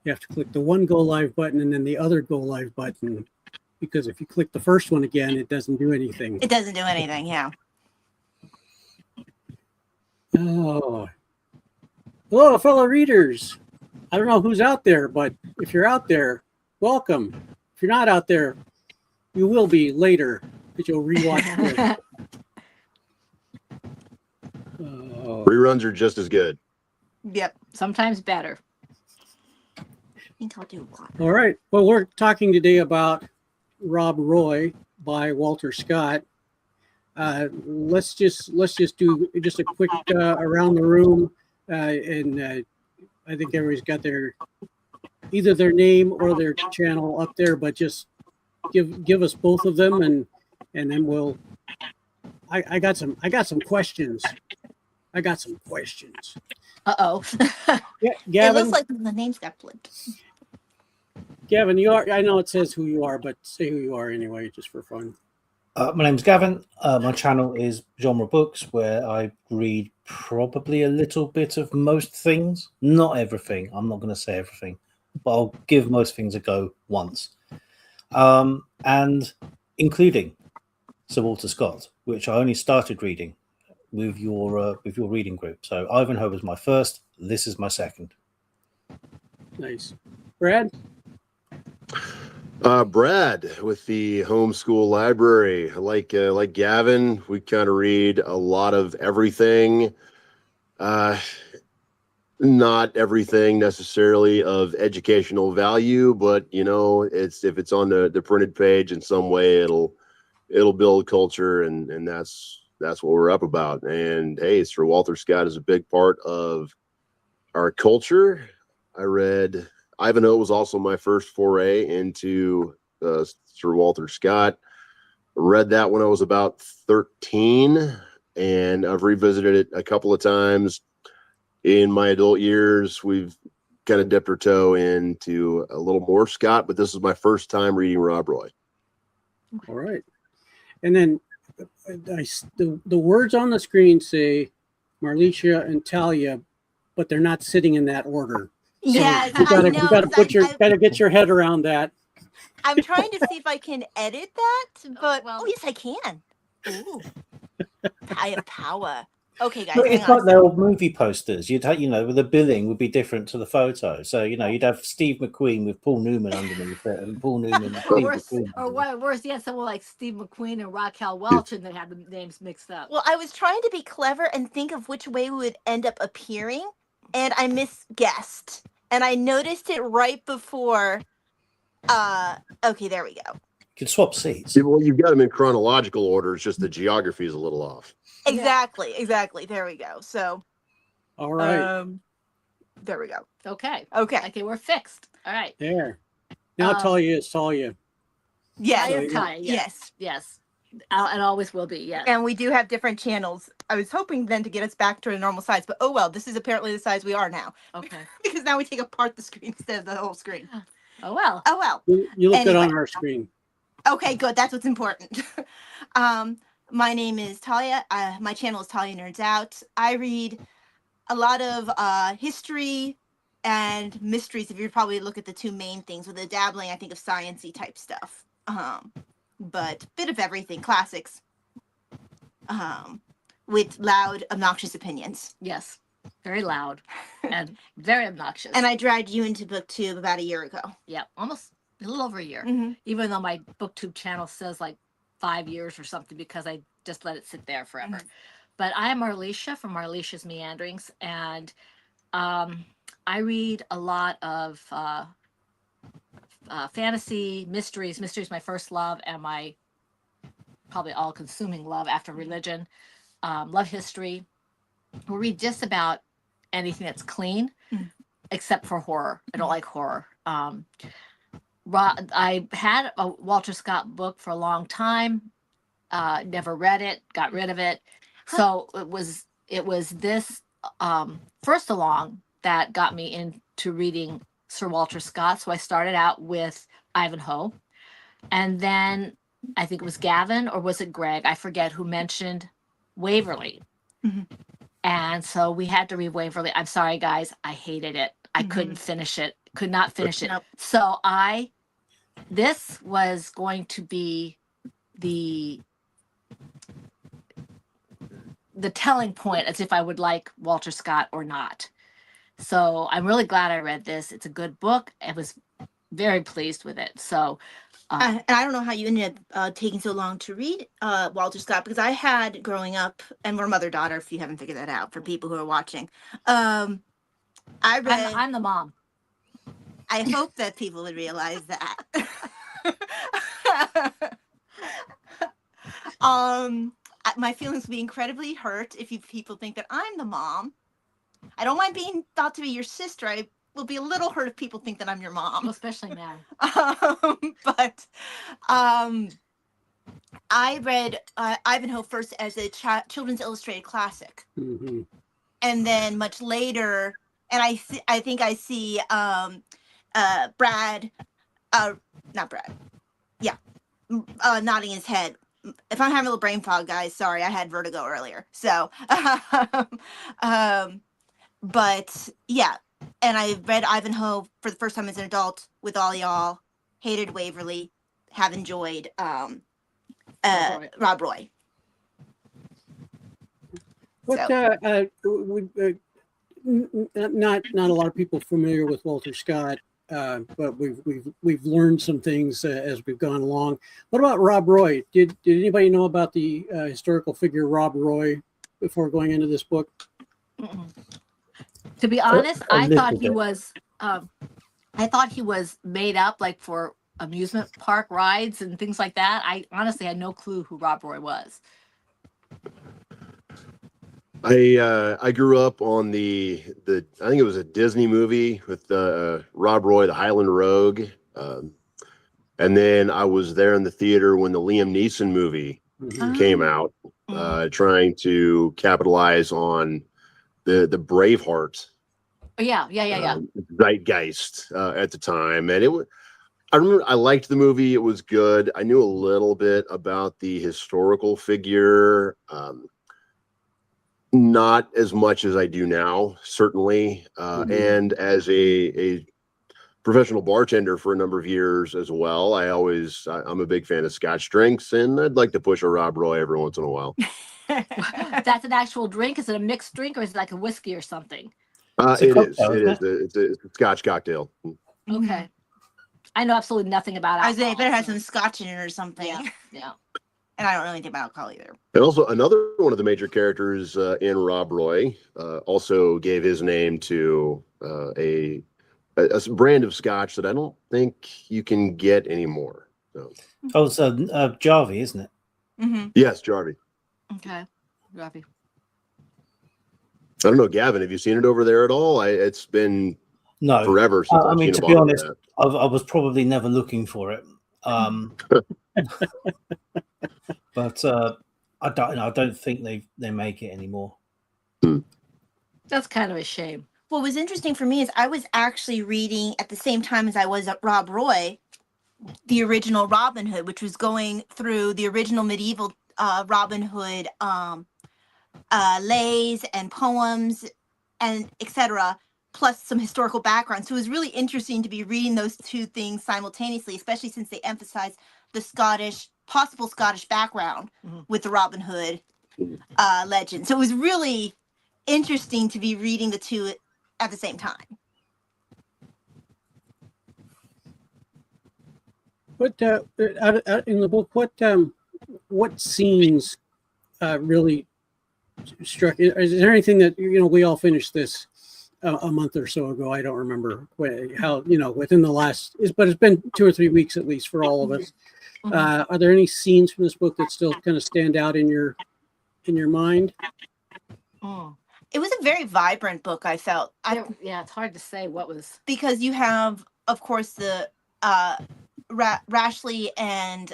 You have to click the one go live button and then the other go live button, because if you click the first one again, it doesn't do anything. It doesn't do anything, yeah. Oh, hello, fellow readers. I don't know who's out there, but if you're out there, welcome. If you're not out there, you will be later because you'll rewatch this. Reruns are just as good. Yep. Sometimes better. I think I'll do one. All right. Well, we're talking today about Rob Roy by Walter Scott. Let's just do just a quick around the room, and I think everybody's got either their name or their channel up there, but just give us both of them, and then we'll. I got some questions. I got some questions. Uh-oh. Yeah, It Gavin. looks like the names got flipped. Gavin, you are. I know it says who you are, but say who you are anyway, just for fun. My name's Gavin. My channel is Genre Books, where I read probably a little bit of most things. Not everything. I'm not going to say everything, but I'll give most things a go once. And including Sir Walter Scott, which I only started reading with your reading group. So Ivanhoe was my first. This is my second. Nice. Brad? Brad with the homeschool library. Like Gavin, we kind of read a lot of everything. Not everything necessarily of educational value, but if it's on the printed page in some way, it'll build culture, and that's what we're up about. And hey, Sir Walter Scott is a big part of our culture. I read Ivanhoe was also my first foray into Sir Walter Scott. I read that when I was about 13, and I've revisited it a couple of times in my adult years. We've kind of dipped our toe into a little more Scott, but this is my first time reading Rob Roy. All right. And then the words on the screen say Marlicia and Talia, but they're not sitting in that order. So Yes, you gotta, I know. You gotta get your head around that. I'm trying to see if I can edit that, but well- yes, I can. Ooh. I have power. Okay, guys, Look, hang it's like on. the old movie posters. You'd have, the billing would be different to the photo. So, you'd have Steve McQueen with Paul Newman underneath it, and Paul Newman with Or Steve worse, McQueen. or worse, yeah, someone like Steve McQueen and Raquel Welch, and they had the names mixed up. Well, I was trying to be clever and think of which way we would end up appearing, and I misguessed. And I noticed it right before. Okay, there we go. You could swap seats. Yeah, well, you've got them in chronological order. It's just the geography is a little off. Exactly. There we go. So, All right. there we go. Okay, Okay. we're fixed. All right. There. Now Talia is Talia. Yes. I am Talia, yes. It always will be, yes. And we do have different channels. I was hoping then to get us back to a normal size, but oh well, this is apparently the size we are now. Okay. Because now we take apart the screen instead of the whole screen. Oh, well. Oh well. You look good on Anyway. our screen. Okay, good. That's what's important. My name is Talia. My channel is Talia Nerds Out. I read a lot of history and mysteries. If you probably look at the two main things, with a dabbling, I think, of science-y type stuff. But bit of everything, classics. With loud, obnoxious opinions. Yes. Very loud and very obnoxious. And I dragged you into BookTube about a year ago. Yeah, almost a little over a year. Mm-hmm. Even though my BookTube channel says like 5 years or something, because I just let it sit there forever. Mhm. But I am Marlicia from Marlicia's Meanderings, and I read a lot of fantasy, mysteries. Mystery is my first love and my probably all-consuming love after religion. Love history. We'll read just about anything that's clean, except for horror. I don't like horror. I had a Walter Scott book for a long time. Never read it. Got rid of it. So it was this first along that got me into reading Sir Walter Scott. So I started out with Ivanhoe, and then I think it was Gavin, or was it Greg? I forget, who mentioned Waverly. And so we had to read Waverly. I'm sorry, guys. I hated it. I couldn't finish it. could not finish it. Nope. So this was going to be the telling point as if I would like Walter Scott or not. So I'm really glad I read this. It's a good book. I was very pleased with it. So And I don't know how you ended up taking so long to read Walter Scott, because I had growing up, and we're mother-daughter if you haven't figured that out for people who are watching. I read. I'm the mom. I hope that people would realize that. My feelings will be incredibly hurt if people think that I'm the mom. I don't mind being thought to be your sister. I will be a little hurt if people think that I'm your mom. Especially now. But I read Ivanhoe first as a children's illustrated classic, Hmm. and then much later, and I think I see Brad, not Brad, yeah, nodding his head. If I'm having a little brain fog, guys, sorry, I had vertigo earlier. So, but yeah, and I read Ivanhoe for the first time as an adult with all y'all. Hated Waverly, have enjoyed Rob Roy. What not a lot of people familiar with Walter Scott, but we've learned some things as we've gone along. What about Rob Roy? Did anybody know about the historical figure Rob Roy before going into this book? Mm-mm. To be honest, A I thought little he bit. was. I thought he was made up, like for amusement park rides and things like that. I honestly had no clue who Rob Roy was. I grew up on the I think it was a Disney movie with Rob Roy, the Highland Rogue, and then I was there in the theater when the Liam Neeson movie Mhm. came out, trying to capitalize on the Braveheart Oh, yeah. zeitgeist at the time, and I remember I liked the movie. It was good. I knew a little bit about the historical figure. Not as much as I do now, certainly. Mhm. And as a professional bartender for a number of years as well, I'm a big fan of Scotch drinks, and I'd like to push a Rob Roy every once in a while. That's an actual drink. Is it a mixed drink or is it like a whiskey or something? It's a It is. cocktail, It isn't is. It's a Scotch cocktail. Okay. I know absolutely nothing about I was alcohol. saying, it better have so- some scotch in it or something. Yeah. Yeah. And I don't know anything about alcohol either. And also another one of the major characters in Rob Roy also gave his name to a brand of Scotch that I don't think you can get anymore. So Oh, it's Jarvie, isn't it? Mm-hmm. yes, Jarvie. Okay. Robbie. I don't know, Gavin. Have you seen it over there at all? It's been No. forever since I I've mean, seen to a be bottle of honest, that. I was probably never looking for it. But I don't think they make it anymore. That's kind of a shame. What was interesting for me is I was actually reading at the same time as I was at Rob Roy, the original Robin Hood, which was going through the original medieval Robin Hood lays and poems and etc., plus some historical background. So it was really interesting to be reading those two things simultaneously, especially since they emphasize the possible Scottish background Mhm. with the Robin Hood legend. So it was really interesting to be reading the two at the same time. What out in the book? What scenes really struck? Is there anything that we all finished this a month or so ago? I don't remember how within the last, but it's been 2 or 3 weeks at least for all of us. Mhm. Are there any scenes from this book that still kind of stand out in your mind? Mm. It was a very vibrant book, I felt. Yeah, it's hard to say what was. Because you have, of course, the Rashleigh and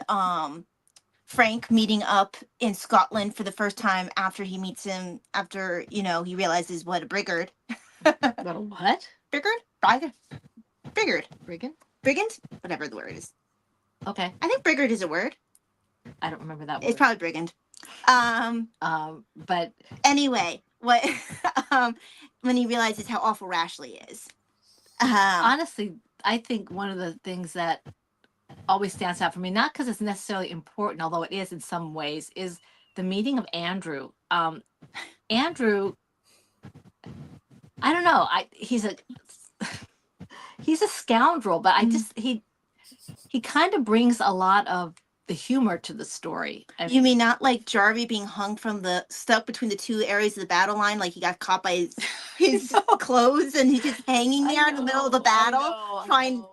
Frank meeting up in Scotland for the first time after he meets him, after he realizes what a brigand. What a what? Brigand? Brigand? Brigand? Whatever the word is. Okay. I think brigand is a word. I don't remember that word. It's probably brigand. But Anyway, what when he realizes how awful Rashleigh is. Honestly, I think one of the things that always stands out for me, not because it's necessarily important, although it is in some ways, is the meeting of Andrew. Andrew, I don't know. He's a he's a scoundrel, but I just he kind of brings a lot of the humor to the story. You mean not like Jarvie being hung from stuck between the two areas of the battle line, like he got caught by his clothes and he's just hanging there in the middle of the battle, trying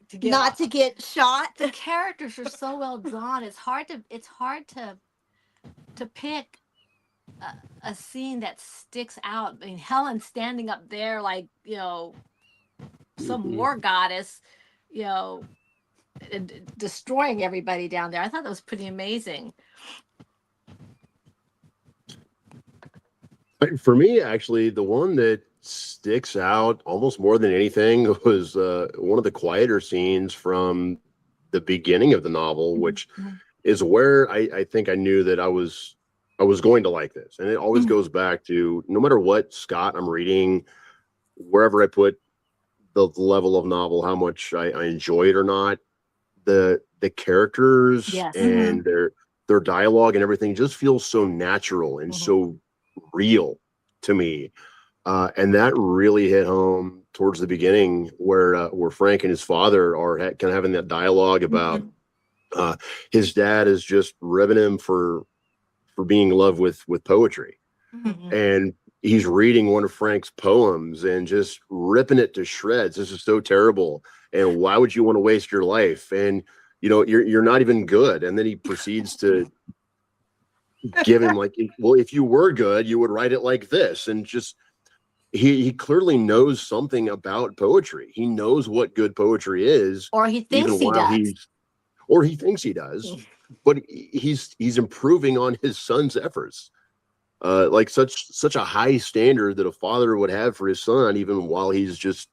to get not off. to get shot. The characters are so well drawn. It's hard to pick a scene that sticks out. I mean, Helen standing up there like, some war goddess, and destroying everybody down there. I thought that was pretty amazing. For me, actually, the one that sticks out almost more than anything was one of the quieter scenes from the beginning of the novel, which is where I think I knew that I was going to like this. And it always goes back to, no matter what Scott I'm reading, wherever I put the level of novel, how much I enjoy it or not, the characters and their dialogue and everything just feels so natural and so real to me. And that really hit home towards the beginning where Frank and his father are kind of having that dialogue about his dad is just ribbing him for being in love with poetry. And he's reading one of Frank's poems and just ripping it to shreds. This is so terrible. And why would you want to waste your life? And, you're not even good. And then he proceeds to give him like, well, if you were good, you would write it like this. And just, he clearly knows something about poetry. He knows what good poetry is. Or he thinks he does. Or he thinks he does. But he's improving on his son's efforts. Like such a high standard that a father would have for his son, even while he's just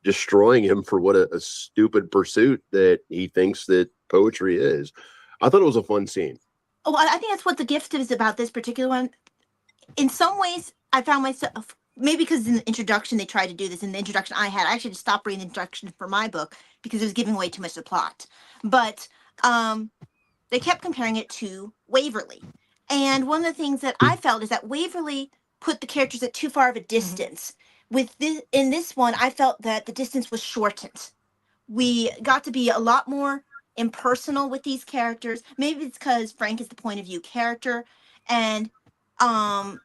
destroying him for what a stupid pursuit that he thinks that poetry is. I thought it was a fun scene. Oh, I think that's what the gift is about this particular one. In some ways, I found myself, maybe because in the introduction they tried to do this. In the introduction I actually just stopped reading the introduction for my book because it was giving away too much of the plot. But they kept comparing it to Waverly. And one of the things that I felt is that Waverly put the characters at too far of a distance. In this one, I felt that the distance was shortened. We got to be a lot more impersonal with these characters. Maybe it's because Frank is the point of view character. And I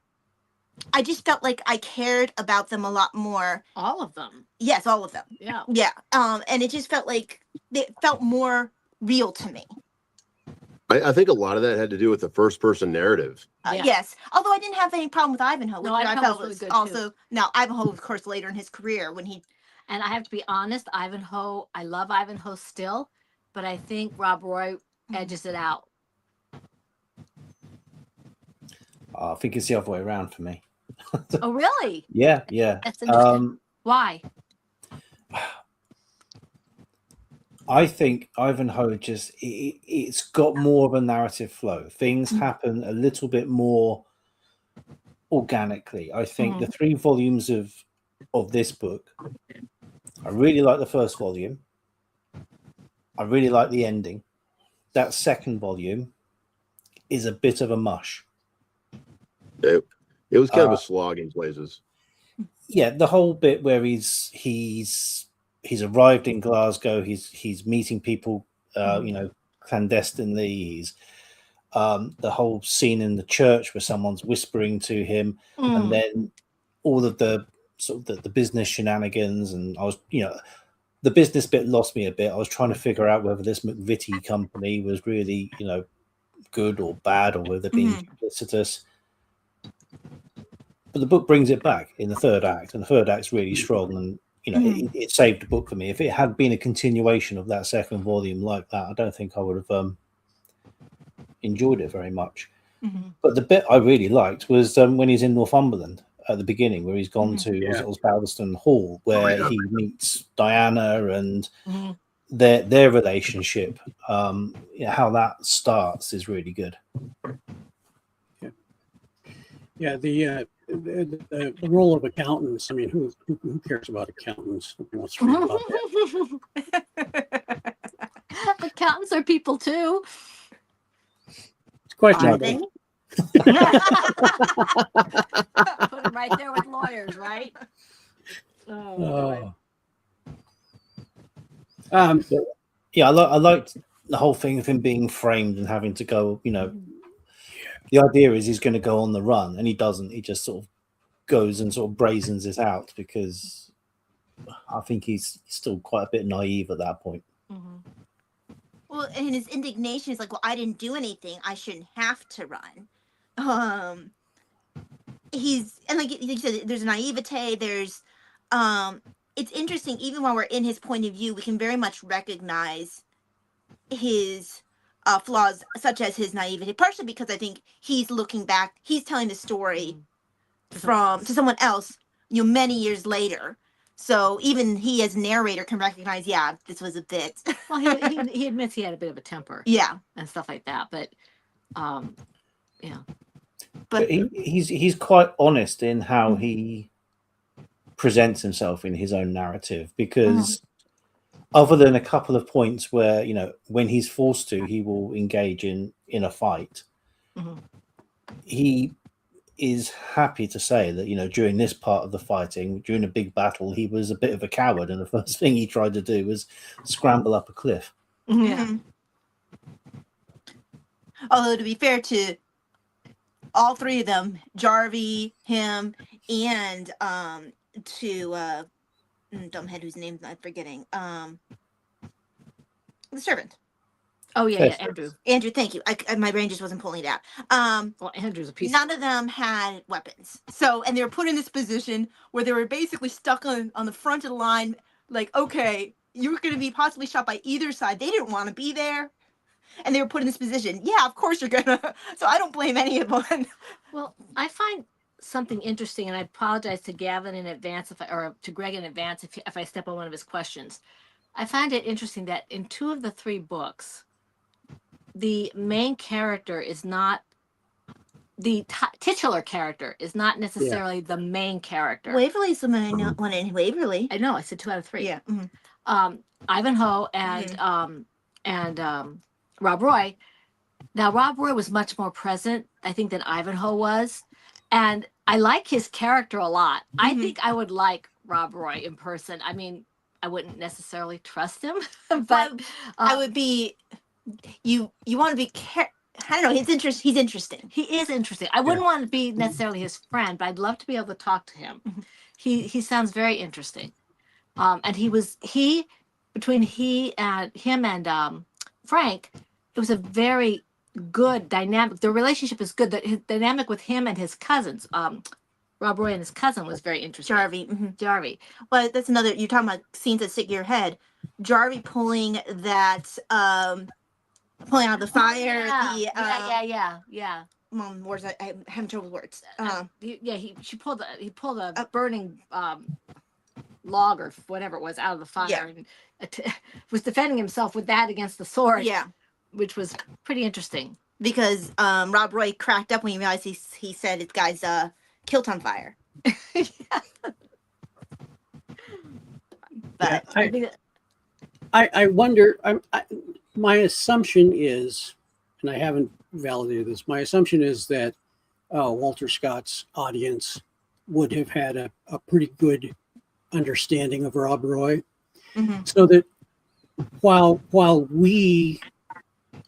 just felt like I cared about them a lot more. All of them. Yes, all of them. Yeah. Yeah. And it just felt like they felt more real to me. I think a lot of that had to do with the first person narrative. Yes, although I didn't have any problem with Ivanhoe, which I felt was really good also too. Now Ivanhoe, of course, later in his career when he. And I have to be honest, Ivanhoe, I love Ivanhoe still, but I think Rob Roy edges it out. I think it's the other way around for me. Oh, really? Yeah. That's interesting. Why? I think Ivanhoe it's got more of a narrative flow. Things happen a little bit more organically. I think the 3 volumes of this book, I really like the first volume. I really like the ending. That second volume is a bit of a mush. It was kind of a slog in places. Yeah, the whole bit where he's arrived in Glasgow, he's meeting people, clandestinely. He's the whole scene in the church where someone's whispering to him, and then all of the sort of the business shenanigans. And I was, the business bit lost me a bit. I was trying to figure out whether this McVitie company was really, good or bad, or whether they're being duplicitous. But the book brings it back in the third act, and the third act's really strong, and it saved the book for me. If it had been a continuation of that second volume like that, I don't think I would have enjoyed it very much. But the bit I really liked was when he's in Northumberland at the beginning, where he's gone to Osbaldeston Hall, where he meets Diana and their relationship. How that starts is really good. Yeah, the the role of accountants. I mean, who cares about accountants? Nobody wants to read about that. Accountants are people too. It's questionable. Are they? Put them right there with lawyers, right? Oh, boy. Yeah, I liked the whole thing of him being framed and having to go. You know, the idea is he's going to go on the run, and he doesn't. He just sort of goes and sort of brazens it out because I think he's still quite a bit naive at that point. Mhm. Well, and his indignation is like, well, I didn't do anything. I shouldn't have to run. He's, and like you said, there's naivete. There's, it's interesting. Even while we're in his point of view, we can very much recognize his flaws, such as his naivety. Partially because I think he's looking back. He's telling the story to someone else, many years later. So even he, as narrator, can recognize, yeah, this was a bit. Well, he admits he had a bit of a temper Yeah, and stuff like that, but yeah. But he's quite honest in how he presents himself in his own narrative, because other than a couple of points where, you know, when he's forced to, he will engage in a fight. Mhm. He is happy to say that, you know, during this part of the fighting, during a big battle, he was a bit of a coward, and the first thing he tried to do was scramble up a cliff. Yeah. Mhm. Although to be fair to all three of them, Jarvie, him, and to dumbhead whose name I'm forgetting, the servant, Oh yeah, Yes. Andrew. Andrew. Thank you. My brain just wasn't pulling it out. Well, Andrew's a piece. None of them had weapons, so, and they were put in this position where they were basically stuck on the front of the line. Like, okay, you were going to be possibly shot by either side. They didn't want to be there. And they were put in this position. Yeah, of course you're gonna. So I don't blame any of them. Well, I find something interesting, and I apologize to Gavin in advance or to Greg in advance if I step on one of his questions. I find it interesting that in 2 of the 3 books, the main character is not the titular character is not necessarily the main character. Waverly's the one in Waverly. I know I said 2 out of 3. Yeah. Ivanhoe and Rob Roy. Now, Rob Roy was much more present, I think, than Ivanhoe was. And I like his character a lot. I think I would like Rob Roy in person. I mean, I wouldn't necessarily trust him, but I would be. You want to be. I don't know. He's interesting. he is interesting. I wouldn't want to be necessarily his friend, but I'd love to be able to talk to him. He sounds very interesting. And between him and Frank, it was a very good dynamic. The relationship is good. The dynamic with him and his cousins, Rob Roy and his cousin, was very interesting. Jarvie. Jarvie. Well, that's another. You're talking about scenes that stick in your head. Jarvie pulling that. Pulling out the fire. Yeah. Words. I'm having trouble with words. He pulled a burning log or whatever it was out of the fire and was defending himself with that against the sword. Yeah. Which was pretty interesting. Because Rob Roy cracked up when he realized he said his guy's kilt on fire. But I wonder. My assumption is, and I haven't validated this. My assumption is that Walter Scott's audience would have had a pretty good understanding of Rob Roy, so that while we,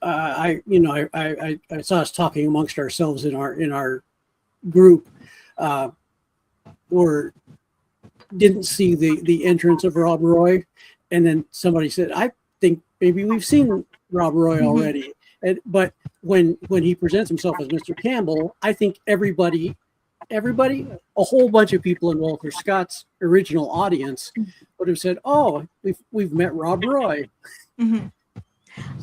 I saw us talking amongst ourselves in our group, or didn't see the entrance of Rob Roy, and then somebody said, I think maybe we've seen Rob Roy already. But when he presents himself as Mr. Campbell, I think everybody, a whole bunch of people in Walter Scott's original audience would have said, "Oh, we've met Rob Roy."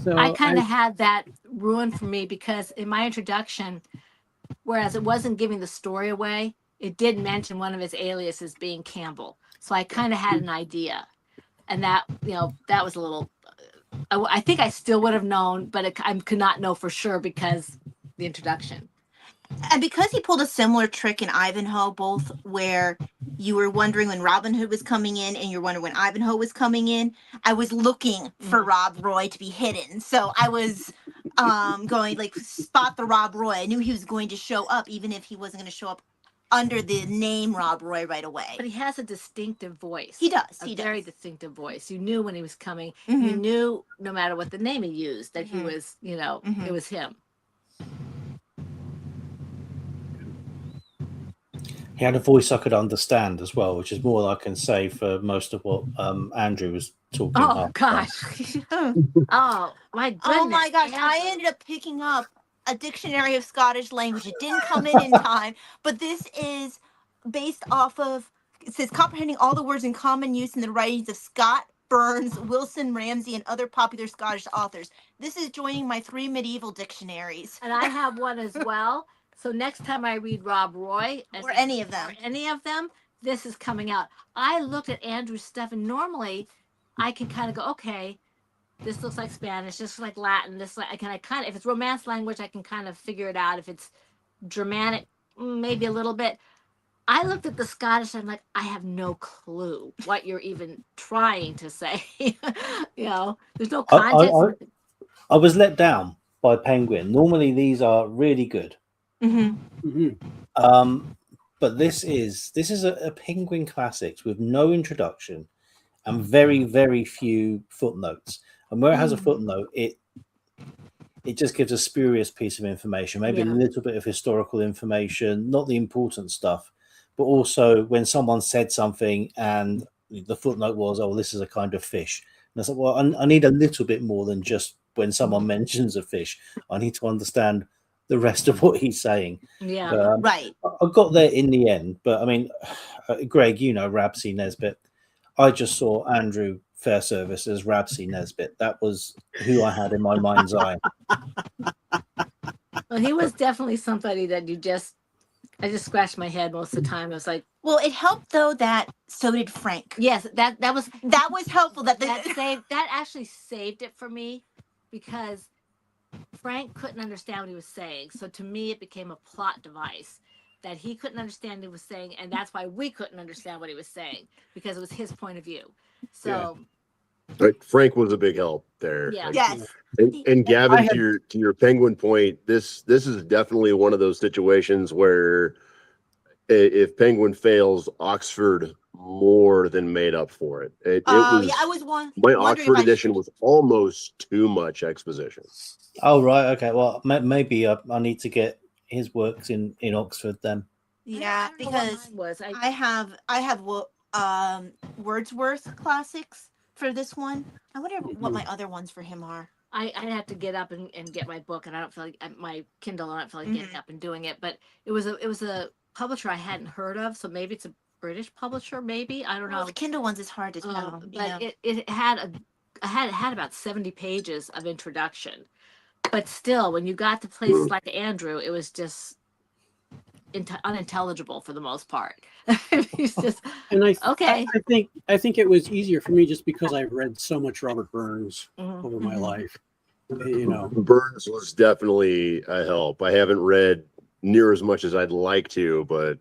So I kind of had that ruined for me because in my introduction, whereas it wasn't giving the story away, it did mention one of his aliases being Campbell. So I kind of had an idea, and that was a little. I think I still would have known, but I could not know for sure because the introduction. And because he pulled a similar trick in Ivanhoe, both where you were wondering when Robin Hood was coming in and you're wondering when Ivanhoe was coming in, I was looking for Rob Roy to be hidden. So I was going like spot the Rob Roy. I knew he was going to show up, even if he wasn't going to show up under the name Rob Roy right away. But he has a distinctive voice. He does. A He very does. distinctive voice. You knew when he was coming. Mhm. You knew no matter what the name he used that he Mhm. was, you know, Mhm. it was him. He had a voice I could understand as well, which is more than I can say for most of what Andrew was talking Oh about. gosh. Oh my goodness. Oh my gosh, I Andrew. ended up picking up a dictionary of Scottish language. It didn't come in time, but this is based off of, it says comprehending all the words in common use in the writings of Scott, Burns, Wilson, Ramsay, and other popular Scottish authors. This is joining my 3 medieval dictionaries. And I have one as well. So next time I read Rob Roy Or any of them. this is coming out. I looked at Andrew's stuff, and normally I can kind of go, okay, this looks like Spanish, this looks like Latin, this like I kind of, if it's Romance language, I can kind of figure it out. If it's Germanic, maybe a little bit. I looked at the Scottish and I'm like, I have no clue what you're even trying to say. You know, there's no context. I was let down by Penguin. Normally these are really good. Mm-hmm. But this is a Penguin Classics with no introduction and very, very few footnotes. And where it has a footnote, it just gives a spurious piece of information, maybe a little bit of historical information, not the important stuff, but also when someone said something and the footnote was, oh, this is a kind of fish. And I said, well, I need a little bit more than just when someone mentions a fish. I need to understand the rest of what he's saying. Yeah. Right. I got there in the end, but I mean, Greg, you know, Rabsy Nesbitt. I just saw Andrew Fairservice as Rabsy Nesbitt. That was who I had in my mind's eye. Well, he was definitely somebody that I just scratched my head most of the time. I was like, Well, it helped though that so did Frank. yes, that was helpful. That that actually saved it for me, because Frank couldn't understand what he was saying. So to me, it became a plot device that he couldn't understand what he was saying, and that's why we couldn't understand what he was saying, because it was his point of view. So But Frank was a big help there. Yeah. Yes. And Gavin, to your Penguin point, this is definitely one of those situations where if Penguin fails, Oxford more than made up for it. It was. Yeah, I was My Oxford edition was almost too much exposition. Oh, right. Okay. Well, maybe I need to get his works in Oxford then. Yeah, I don't know what because mine was. I have Wordsworth classics for this one. I wonder what my other ones for him are. I have to get up and get my book, and I don't feel like my Kindle. I don't feel like getting up and doing it. But it was a publisher I hadn't heard of, so maybe it's a British publisher. Maybe I don't know. The Kindle ones is hard to tell. But it had about 70 pages of introduction. But still, when you got to places like Andrew, it was just unintelligible for the most part. It's just And okay. I think it was easier for me just because I've read so much Robert Burns Mhm. over my life. You know, Burns was definitely a help. I haven't read near as much as I'd like to, but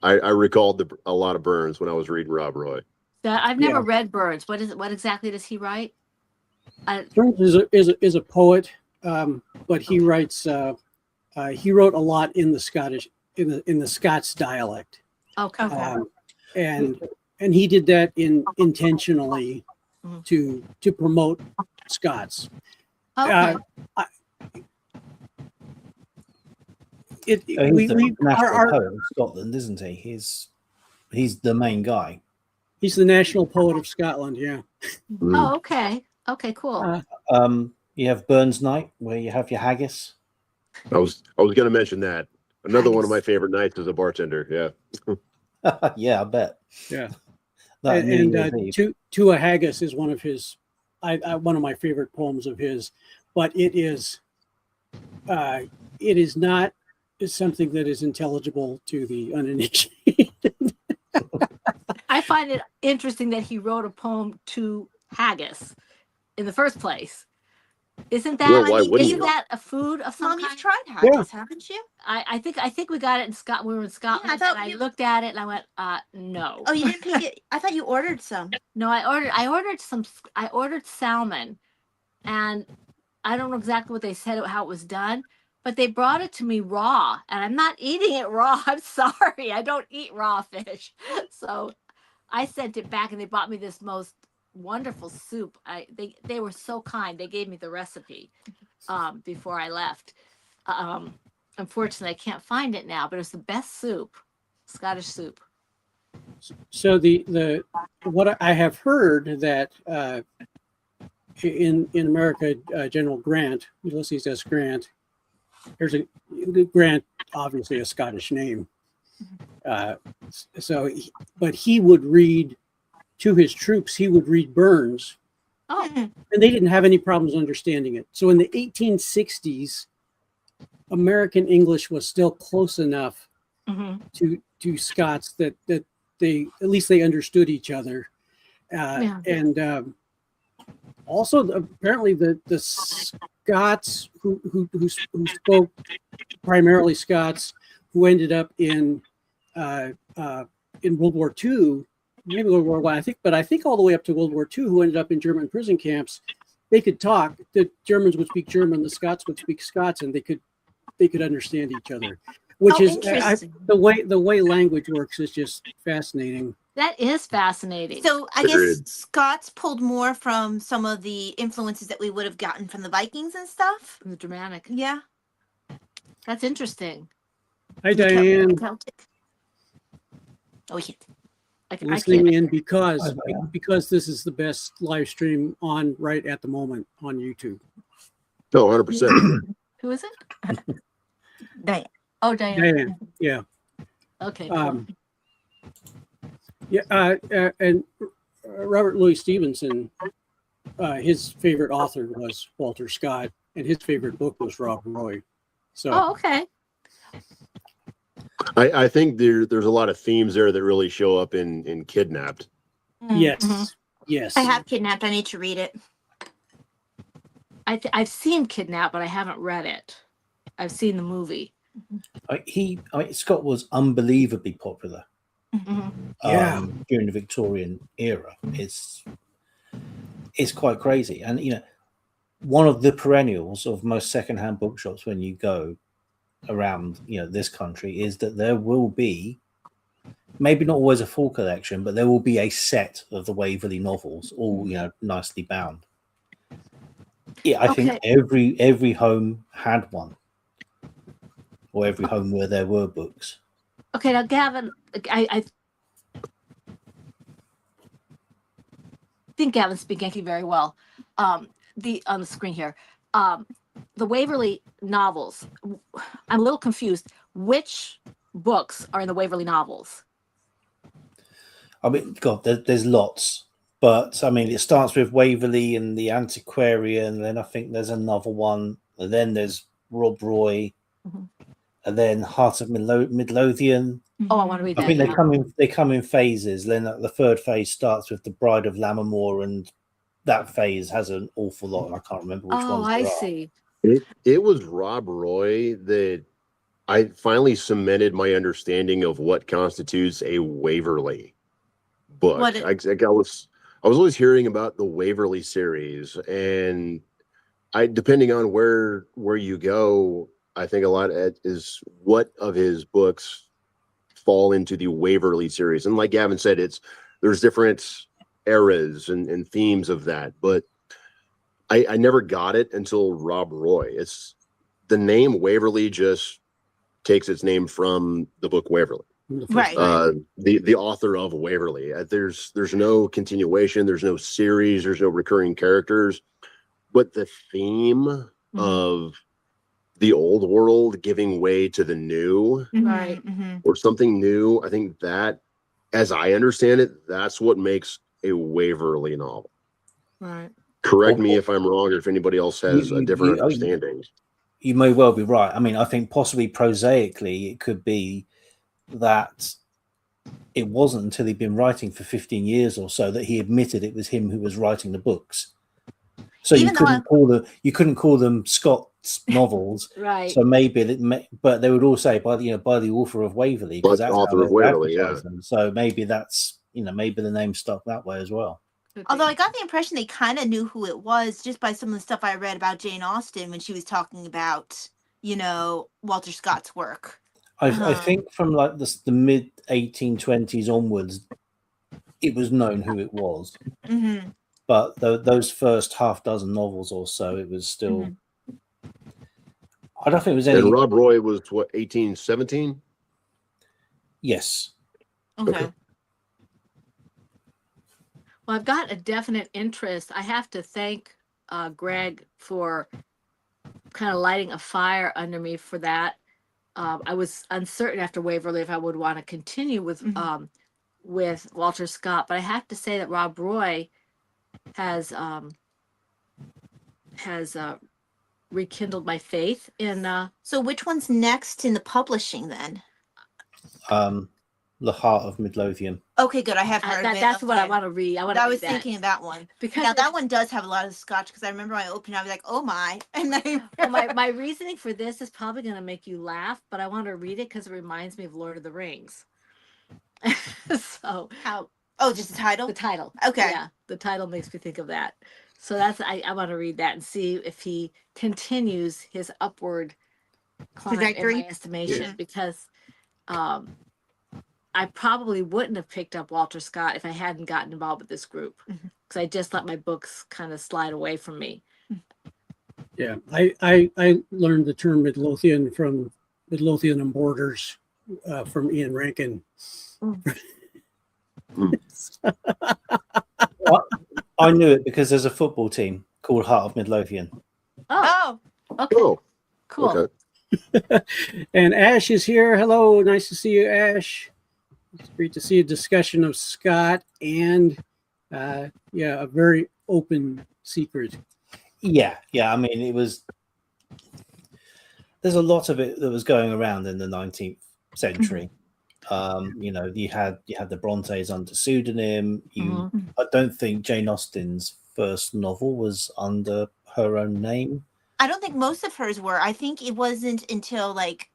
I recalled a lot of Burns when I was reading Rob Roy. I've never read Burns. What exactly does he write? Burns is a poet, but he writes. He wrote a lot in the Scottish in the Scots dialect, Okay. and he did that intentionally to promote Scots. Okay. He's the national poet of Scotland, isn't he? He's the main guy. He's the national poet of Scotland. Yeah. Oh, okay. Okay, cool. You have Burns Night, where you have your haggis. I was going to mention that. Another one of Haggis. my favorite nights as a bartender. Yeah. Yeah, I bet. Yeah. That New Year's Eve. To a Haggis is one of his, one of my favorite poems of his, but it is not something that is intelligible to the uninitiated. I find it interesting that he wrote a poem to haggis in the first place. Isn't Well, that why wouldn't isn't you? that a food of some Mom, you've kind? tried haggis, haven't you? I think we got it in Scott. We were in Scotland, thought and I you- looked at it and I went, no. Oh, you didn't pick it. I thought you ordered some. No, I ordered salmon, and I don't know exactly what they said how it was done, but they brought it to me raw, and I'm not eating it raw. I'm sorry, I don't eat raw fish. So I sent it back, and they bought me this most wonderful soup. They were so kind. They gave me the recipe before I left. Unfortunately, I can't find it now, but it was the best soup, Scottish soup. So the what I have heard that in America, General Grant, Ulysses S. Grant, there's a Grant, obviously a Scottish name. But he would read to his troops. He would read Burns, Oh, and they didn't have any problems understanding it. So in the 1860s, American English was still close enough hmm to Scots that they at least they understood each other, Yeah. and also apparently the Scots who spoke primarily Scots who ended up in World War II, maybe World War I, I think all the way up to World War II, who ended up in German prison camps. They could talk. The Germans would speak German, the Scots would speak Scots, and they could understand each other. Which Oh, is interesting. the way language works is just fascinating. That is fascinating. So I Agreed. guess Scots pulled more from some of the influences that we would have gotten from the Vikings and stuff. The dramatic. Yeah. That's interesting. Hi, The Diane. Celtic. Oh, shit. I Listening can't. in because Hi, Diane. because this is the best live stream on right at the moment on YouTube. No, 100%. Who is it? Diane. Oh, Diane. Diane, yeah. Okay. cool. And Robert Louis Stevenson, his favorite author was Walter Scott, and his favorite book was Rob Roy. So Oh, okay. I think there's a lot of themes there that really show up in Kidnapped. yes, Mhm. yes. I have Kidnapped. I need to read it. I've seen Kidnap, but I haven't read it. I've seen the movie. Scott was unbelievably popular Yeah. during the Victorian era. It's quite crazy, and one of the perennials of most secondhand bookshops when you go around this country is that there will be, maybe not always a full collection, but there will be a set of the Waverley novels, all nicely bound. Yeah, I think every home had one, or every home where there were books. Okay, now Gavin, I think Gavin's speaking very well. On the screen here, the Waverley novels. I'm a little confused. Which books are in the Waverley novels? I mean, God, there's lots, but I mean, it starts with Waverley and the Antiquarian, and then I think there's another one, and then there's Rob Roy, Mhm. and then Heart of Midlothian. Oh, I want to read I that. think now. they come in phases. Then the third phase starts with the Bride of Lammermoor, and that phase has an awful lot, and I can't remember which Oh, ones. I there are. see. It was Rob Roy that I finally cemented my understanding of what constitutes a Waverley book. What I was always hearing about the Waverley series, and depending on where you go, I think a lot is what of his books fall into the Waverley series. And like Gavin said, there's different eras and themes of that, but I never got it until Rob Roy. It's the name Waverley just takes its name from the book Waverley. Right. The author of Waverley. There's no continuation, there's no series, there's no recurring characters, but the theme of the old world giving way to the new, Right. or something new, I think that, as I understand it, that's what makes a Waverley novel. Right. Correct me if I'm wrong, or if anybody else has a different you- understanding. You may well be right. I mean, I think possibly prosaically, it could be that it wasn't until he'd been writing for 15 years or so that he admitted it was him who was writing the books. So Even though you couldn't call them Scott's novels. Right. So but they would all say by the author of Waverley, By because the that's author how of they Waverley, advertise them. So maybe that's maybe the name stuck that way as well. Although I got the impression they kind of knew who it was just by some of the stuff I read about Jane Austen when she was talking about, Walter Scott's work. I think from like the mid 1820s onwards, it was known who it was. Mm-hmm. But those first half dozen novels or so, it was still. I don't think it was any. And Rob Roy was what, 1817? Yes. Okay. Well, I've got a definite interest. I have to thank Greg for kind of lighting a fire under me for that. I was uncertain after Waverly if I would want to continue with Walter Scott, but I have to say that Rob Roy has rekindled my faith in. So which one's next in the publishing then? The Heart of Midlothian. Okay, good. I have heard of it. That's what I Okay. want to read. I was thinking of that one. because Now that one does have a lot of Scotch because I remember I opened it, I was like, oh my. And then well, my reasoning for this is probably going to make you laugh, but I want to read it because it reminds me of Lord of the Rings. So just the title? the title. Okay. Yeah, the title makes me think of that. So I want to read that and see if he continues his upward climb in Trajectory? my estimation, Yeah. because I probably wouldn't have picked up Walter Scott if I hadn't gotten involved with this group, because I just let my books kind of slide away from me. Yeah, I learned the term Midlothian from Midlothian and Borders from Ian Rankin. I knew it because there's a football team called Heart of Midlothian. Oh, Oh, okay, Oh, cool. okay. And Ash is here. Hello, nice to see you, Ash. It's great to see a discussion of Scott and a very open secret. Yeah. I mean, it was. There's a lot of it that was going around in the 19th century. You had the Brontes under pseudonym. I don't think Jane Austen's first novel was under her own name. I don't think most of hers were. I think it wasn't until like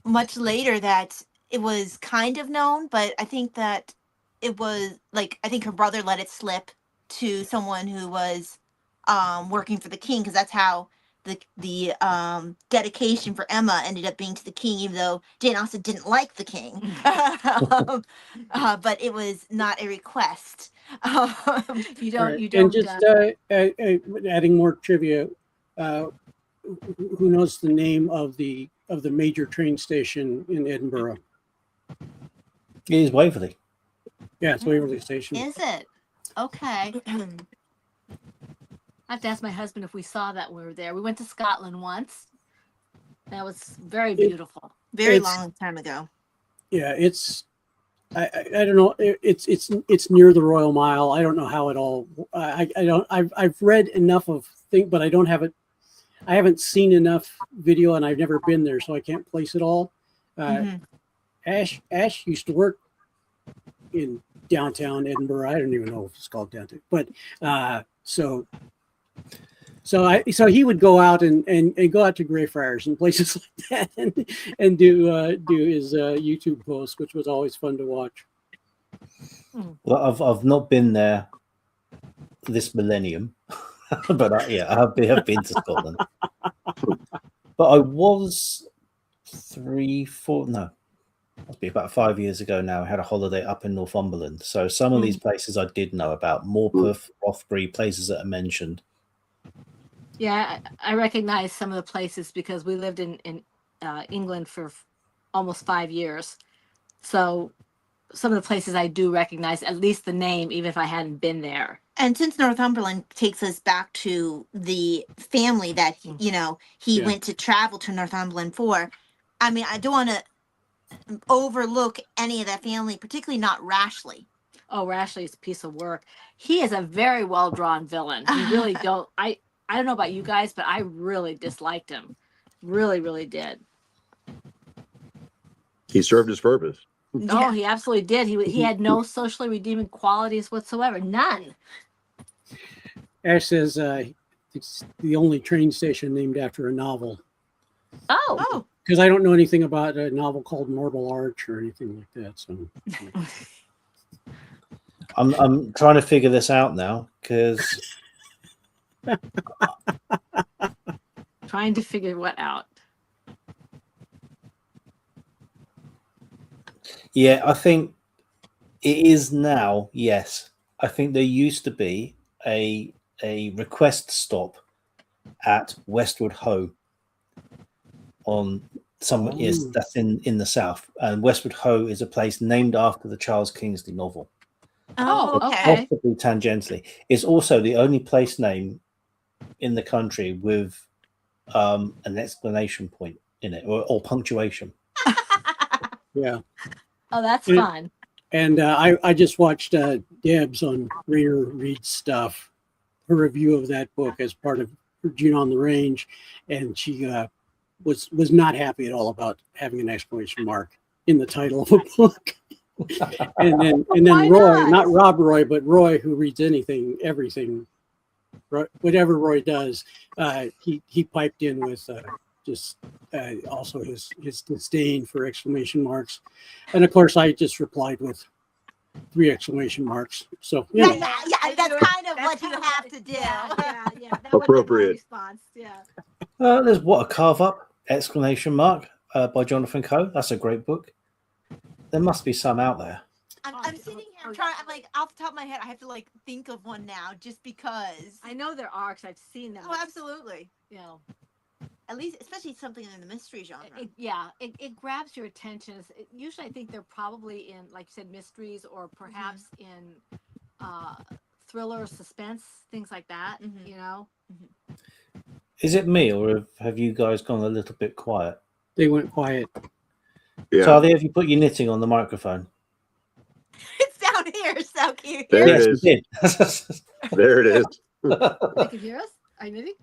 much later that it was kind of known, but I think that it was like, I think her brother let it slip to someone who was working for the king, because that's how the dedication for Emma ended up being to the king, even though Jane Austen didn't like the king. But it was not a request. You don't. Right. You don't. And just adding more trivia, who knows the name of the major train station in Edinburgh? It is Waverley. Yeah, it's Waverley Station. Is it? Okay. I have to ask my husband if we saw that when we were there. We went to Scotland once. That was very beautiful. Very It's- long time ago. Yeah, it's I don't know. It's near the Royal Mile. I don't know how it all. I've read enough of things, but I don't have it. I haven't seen enough video, and I've never been there, so I can't place it all. Ash used to work in downtown Edinburgh. I don't even know if it's called downtown, but so he would go out and go out to Greyfriars and places like that and do his YouTube posts, which was always fun to watch. Well, I've not been there this millennium, but I have been to Scotland. But I was must be about 5 years ago now. I had a holiday up in Northumberland, so some of these places I did know about. Morpeth, Rothbury, places that are mentioned. Yeah, I recognize some of the places because we lived in England for almost 5 years. So some of the places I do recognize, at least the name, even if I hadn't been there. And since Northumberland takes us back to the family that he Yeah. went to travel to Northumberland for, I mean, I don't want to overlook any of that family, particularly not Rashleigh. Oh, Rashleigh's a piece of work. He is a very well drawn villain. You really don't. I don't know about you guys, but I really disliked him. Really, really did. He served his purpose. Oh, he absolutely did. He had no socially redeeming qualities whatsoever. None. Ash says it's the only train station named after a novel. Oh, Oh, Because I don't know anything about a novel called Marble Arch or anything like that. So I'm trying to figure this out now because trying to figure what out. yeah, I think it is now. Yes, I think there used to be a request stop at Westwood Ho on some is Oh. that's in the south, and Westwood Ho is a place named after the Charles Kingsley novel. Oh, okay. Possibly tangentially. It's also the only place name in the country with an exclamation point in it or punctuation. yeah. Oh, that's Yeah. fun. And I just watched Deb's on Rainer Reed's stuff, her review of that book as part of June on the Range, and she was not happy at all about having an exclamation mark in the title of a book. and then Why Roy, not? not Rob Roy, but Roy, who reads anything, everything, whatever Roy does, he piped in with just also his disdain for exclamation marks, and of course I just replied with 3 exclamation marks. So Yeah, yeah, yeah, that's kind of what you have to do. Yeah. That Appropriate. response. Yeah. There's What a Carve Up! Exclamation mark by Jonathan Coe. That's a great book. There must be some out there. I'm sitting here trying. I'm like off the top of my head. I have to like think of one now, just because. I know there are because I've seen them. Oh, absolutely. You know, At least, especially something in the mystery genre. it grabs your attention. Usually, I think they're probably in, like you said, mysteries or perhaps in thriller, suspense, things like that. Mhm. You know. Is it me, or have you guys gone a little bit quiet? they went quiet. Yeah, Charlie, have you put your knitting on the microphone? It's down here, so cute. There it Yes, is. you did. there it is. They can hear us. Are you knitting?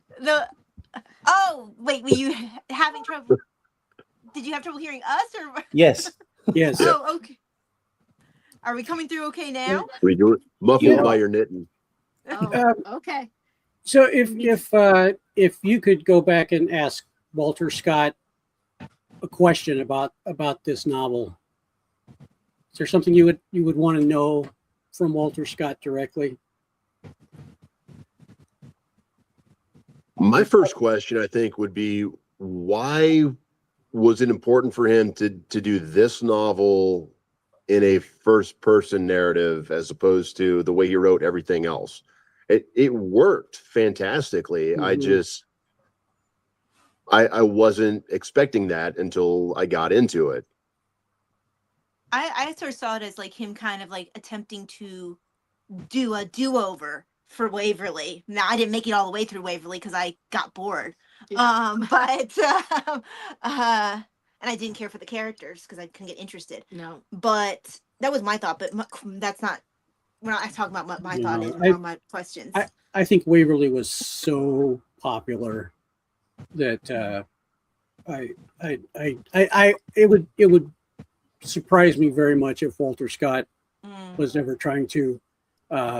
Oh, wait, were you having trouble? Did you have trouble hearing us, or? Yes. Yes. Oh, okay. Are we coming through okay now? We do it muffled Yeah. by your knitting. Oh, okay. So if you could go back and ask Walter Scott a question about this novel, is there something you would want to know from Walter Scott directly? My first question, I think, would be why was it important for him to do this novel in a first person narrative as opposed to the way he wrote everything else? It worked fantastically. I Mhm. just I wasn't expecting that until I got into it. I sort of saw it as like him kind of like attempting to do a do-over for Waverly. Now I didn't make it all the way through Waverly because I got bored. Yeah. But and I didn't care for the characters because I couldn't get interested. No. But that was my thought. But that's not. We're not talking about what my thought No, is. We're talking about questions. I think Waverly was so popular that it would surprise me very much if Walter Scott Mm. was ever trying to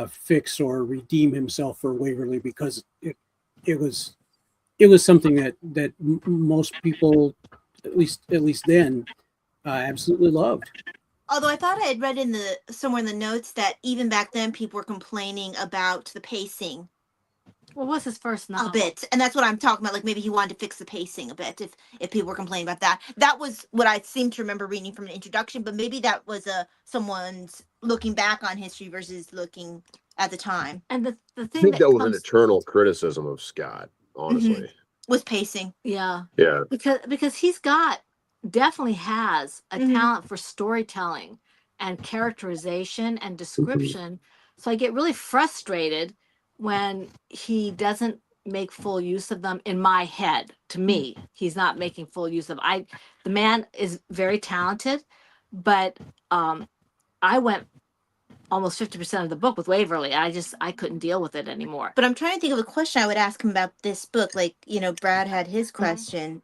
fix or redeem himself for Waverly, because it was something that most people, at least then, absolutely loved. Although I thought I had read in somewhere in the notes that even back then people were complaining about the pacing What was his first novel? a bit, and that's what I'm talking about. Like maybe he wanted to fix the pacing a bit. If people were complaining about that, that was what I seem to remember reading from an introduction. But maybe that was someone's looking back on history versus looking at the time. And the I thing think that was an comes, eternal criticism of Scott, honestly. Was pacing. yeah, Yeah. because he's definitely has a Mhm. talent for storytelling and characterization and description. So I get really frustrated when he doesn't make full use of them. In my head, to me, he's not making full use of. The man is very talented, but I went almost 50% of the book with Waverly. I couldn't deal with it anymore. But I'm trying to think of a question I would ask him about this book. Like, Brad had his Mm-hmm. question.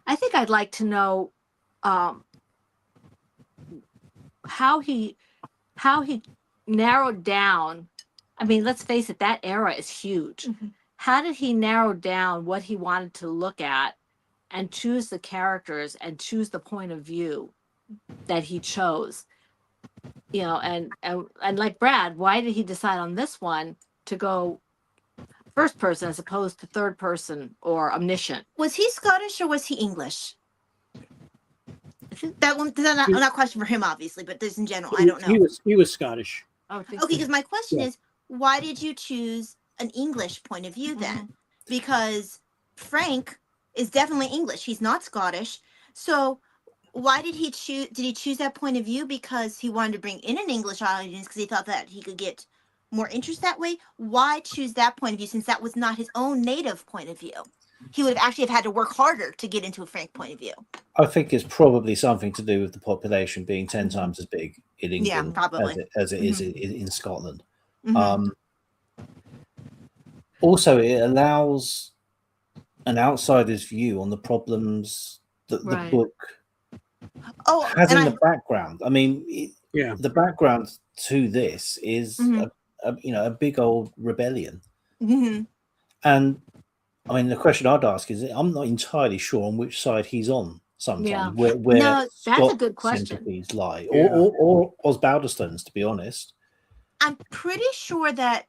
I think I'd like to know how he narrowed down. I mean, let's face it, that era is huge. Mhm. How did he narrow down what he wanted to look at and choose the characters and choose the point of view that he chose? You know, and like Brad, why did he decide on this one to go first person as opposed to third person or omniscient? Was he Scottish or was he English? That one, that's not a question for him, obviously, but this in general, I don't know. He was Scottish. Oh, Okay, because my question Yeah. is, why did you choose an English point of view then? Because Frank is definitely English. He's not Scottish. So why did he choose? Did he choose that point of view because he wanted to bring in an English audience because he thought that he could get more interest that way? Why choose that point of view since that was not his own native point of view? He would have actually have had to work harder to get into a Frank point of view. I think it's probably something to do with the population being 10 times as big in Yeah, England probably. as it is in Scotland. Mhm. Also, it allows an outsider's view on the problems that the Right. book Oh, has and in I, the background. I mean, Yeah. the background to this is Mhm. a big old rebellion. mhm. And I mean, the question I'd ask is, I'm not entirely sure on which side he's on sometimes, Yeah. where No, that's a Scott's good question. sympathies lie, Yeah. or Osbaldistone's, to be honest. I'm pretty sure that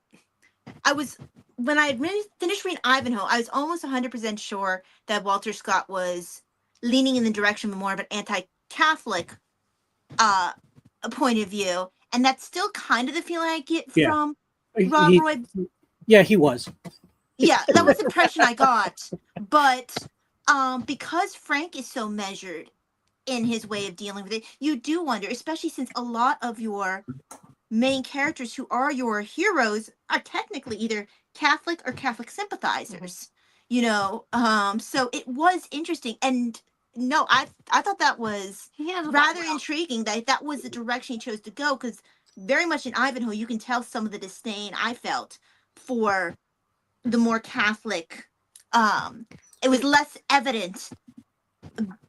I was when I finished reading Ivanhoe, I was almost 100% sure that Walter Scott was leaning in the direction of more of an anti-Catholic point of view, and that's still kind of the feeling I get Yeah. from He- Rob Roy. yeah, he was. Yeah, that was the impression I got. But because Frank is so measured in his way of dealing with it, you do wonder, especially since a lot of your main characters who are your heroes are technically either Catholic or Catholic sympathizers. You know, so it was interesting, and no, I thought that was He handled rather that well. intriguing that was the direction he chose to go, because very much in Ivanhoe you can tell some of the disdain I felt for the more Catholic. It was less evident.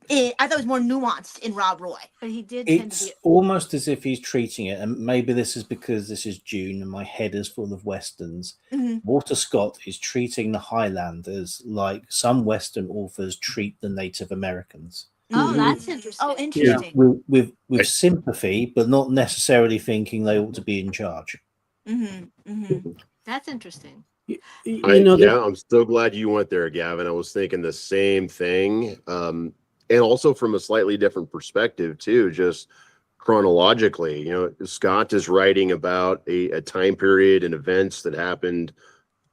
I thought it was more nuanced in Rob Roy. But he did tend to It's be. almost as if he's treating it, and maybe this is because this is June and my head is full of westerns. Mhm. Walter Scott is treating the Highlanders like some Western authors treat the Native Americans, Oh, Mhm. that's interesting. Oh, interesting. with sympathy, but not necessarily thinking they ought to be in charge. That's interesting. You know, Yeah, I'm so glad you went there, Gavin. I was thinking the same thing. And also from a slightly different perspective too, just chronologically, you know, Scott is writing about a time period and events that happened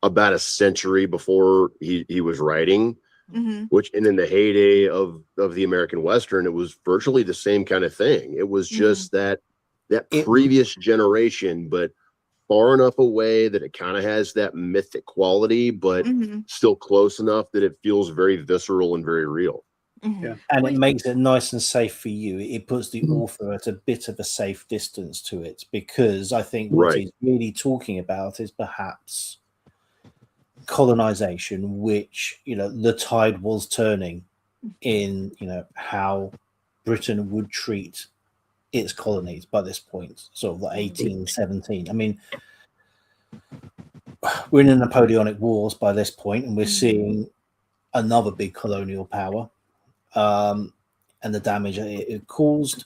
about a century before he was writing, which, and in the heyday of the American Western, it was virtually the same kind of thing. It was just that previous generation, but far enough away that it kind of has that mythic quality, but still close enough that it feels very visceral and very real. Yeah. And it makes it nice and safe for you. It puts the author at a bit of a safe distance to it, because I think what he's really talking about is perhaps colonization, which, you know, the tide was turning in, you know, how Britain would treat its colonies by this point, sort of like 1817. I mean, we're in the Napoleonic Wars by this point, and we're seeing another big colonial power. And the damage it caused.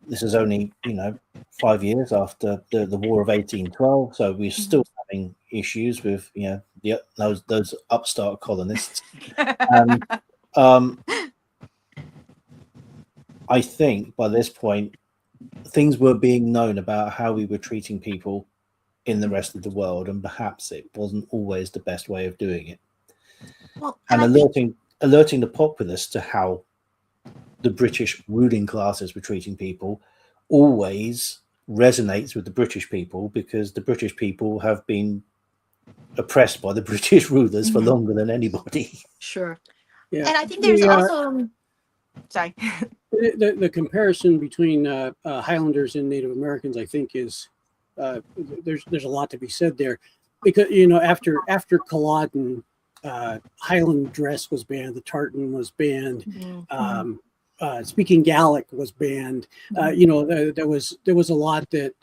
This is only, you know, 5 years after the War of 1812, so we're still having issues with, you know, those upstart colonists. And I think by this point, things were being known about how we were treating people in the rest of the world, and perhaps it wasn't always the best way of doing it. Well, And I think- alerting the populace to how the British ruling classes were treating people always resonates with the British people, because the British people have been oppressed by the British rulers for longer than anybody. Sure. yeah. and I think there's also sorry. The comparison between Highlanders and Native Americans, I think, is there's a lot to be said there, because, you know, after Culloden, Highland dress was banned, the tartan was banned, speaking Gaelic was banned. You know, there was a lot that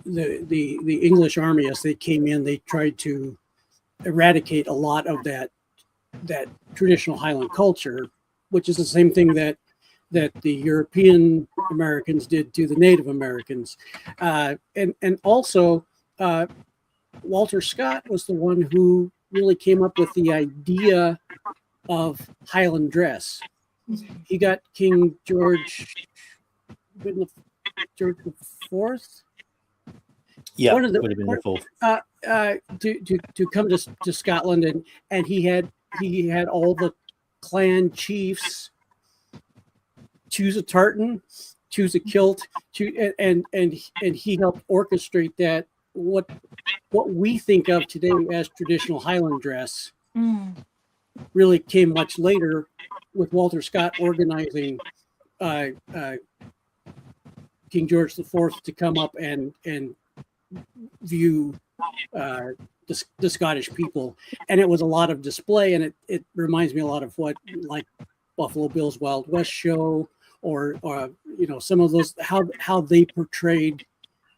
the English army, as they came in, they tried to eradicate a lot of that traditional Highland culture, which is the same thing that the European Americans did to the Native Americans, and also Walter Scott was the one who really came up with the idea of Highland dress. He got King George the Fourth. Yeah, One of the- would have been the fourth. To come to Scotland, and he had all the clan chiefs choose a tartan, choose a kilt, and he helped orchestrate that. What we think of today as traditional Highland dress Mm. really came much later, with Walter Scott organizing King George IV to come up and view the Scottish people, and it was a lot of display, and it reminds me a lot of what, like, Buffalo Bill's Wild West show, or some of those, how they portrayed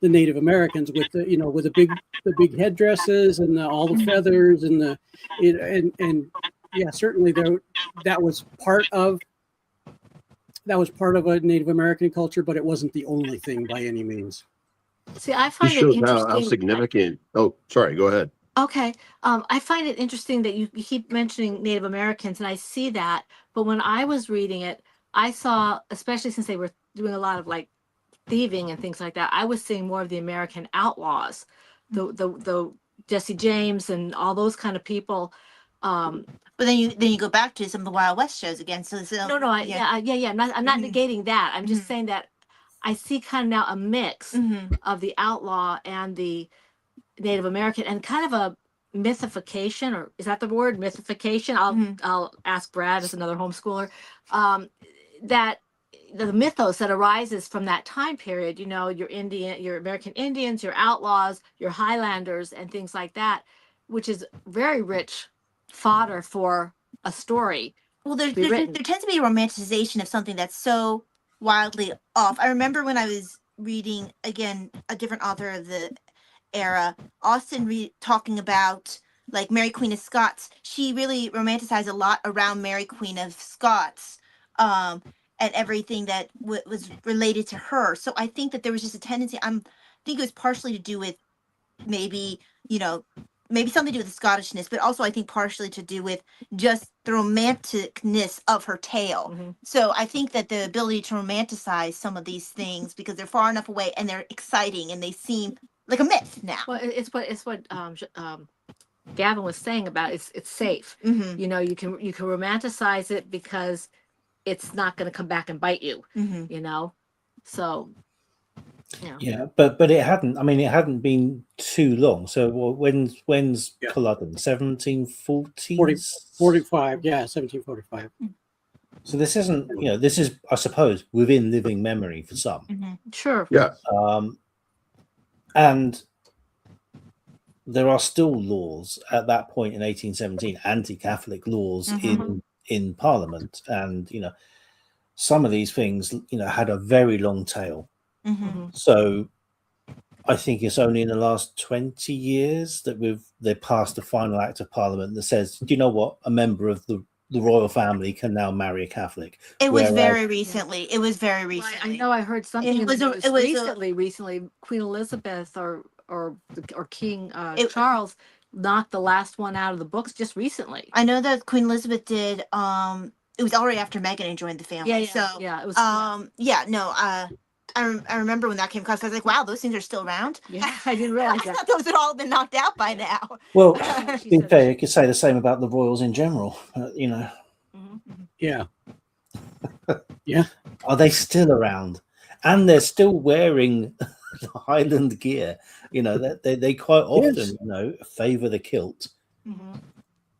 the Native Americans with the big headdresses and all the feathers and yeah, certainly that was part of a Native American culture, but it wasn't the only thing by any means. See, I This find it shows interesting. how significant. Oh, sorry. Go ahead. Okay. I find it interesting that you keep mentioning Native Americans, and I see that. But when I was reading it, I saw, especially since they were doing a lot of like thieving and things like that, I was seeing more of the American outlaws, the Jesse James and all those kind of people. But then you go back to some of the Wild West shows again. So No, yeah. I'm not Mhm. negating that. I'm just Mhm. saying that I see kind of now a mix Mhm. of the outlaw and the Native American, and kind of a mythification, or is that the word, mythification? Mhm. I'll ask Brad as another homeschooler, that the mythos that arises from that time period, your American Indians, your outlaws, your Highlanders, and things like that, which is very rich fodder for a story. Well, be written. there tends to be a romanticization of something that's so wildly off. I remember when I was reading, again, a different author of the era, Austen talking about, like, Mary Queen of Scots. She really romanticized a lot around Mary Queen of Scots, and everything that was related to her. So I think that there was just a tendency. I think it was partially to do with maybe something to do with the Scottishness, but also I think partially to do with just the romanticness of her tale. Mhm. So I think that the ability to romanticize some of these things, because they're far enough away and they're exciting and they seem like a myth now. Well, it's what Gavin was saying about it's safe. Mm-hmm. You can romanticize it because it's not going to come back and bite you. Mm-hmm. So Yeah, but it hadn't. I mean, it hadn't been too long. So when's Yeah. Culloden? 1740s? 45, yeah, 1745. So this isn't. This is, I suppose, within living memory for some. Mm-hmm. sure. Yeah. And there are still laws at that point in 1817, anti-Catholic laws in Parliament, and some of these things had a very long tail. Mm-hmm. So I think it's only in the last 20 years that they passed the final act of Parliament that says, do you know what, a member of the royal family can now marry a Catholic. It was Whereas- very recently. It was very Well, recently. I know I heard something It in was the a- news it was a- recently Queen Elizabeth or King It- Charles knocked the last one out of the books just recently. I know that Queen Elizabeth did. It was already after Meghan had joined the family. Yeah, So it was. I remember when that came across. I was like, wow, those things are still around. Yeah, I didn't realize I that. thought those had all been knocked out by now. Well, She to be said- fair, you could say the same about the royals in general. Yeah. Are they still around? And they're still wearing the Highland gear. They quite often, Yes. favor the kilt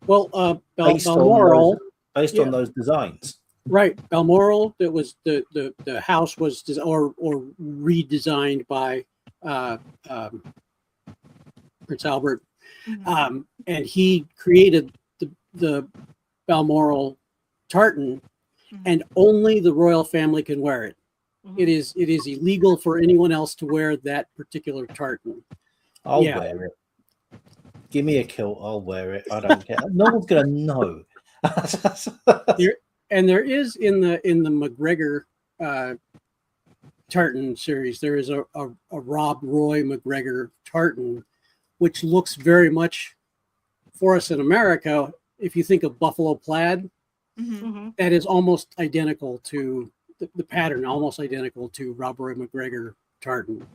Well, based Balmoral, on those designs. right? Balmoral. That was the house was or redesigned by Prince Albert, and he created the Balmoral tartan, and only the royal family can wear it. it is illegal for anyone else to wear that particular tartan. I'll Yeah. wear it. Give me a kilt. I'll wear it. I don't care. No one's gonna know. And there is in the McGregor tartan series, there is a Rob Roy McGregor tartan, which looks very much for us in America. If you think of buffalo plaid, Mhm. that is almost identical to the pattern, almost identical to Rob Roy McGregor tartan.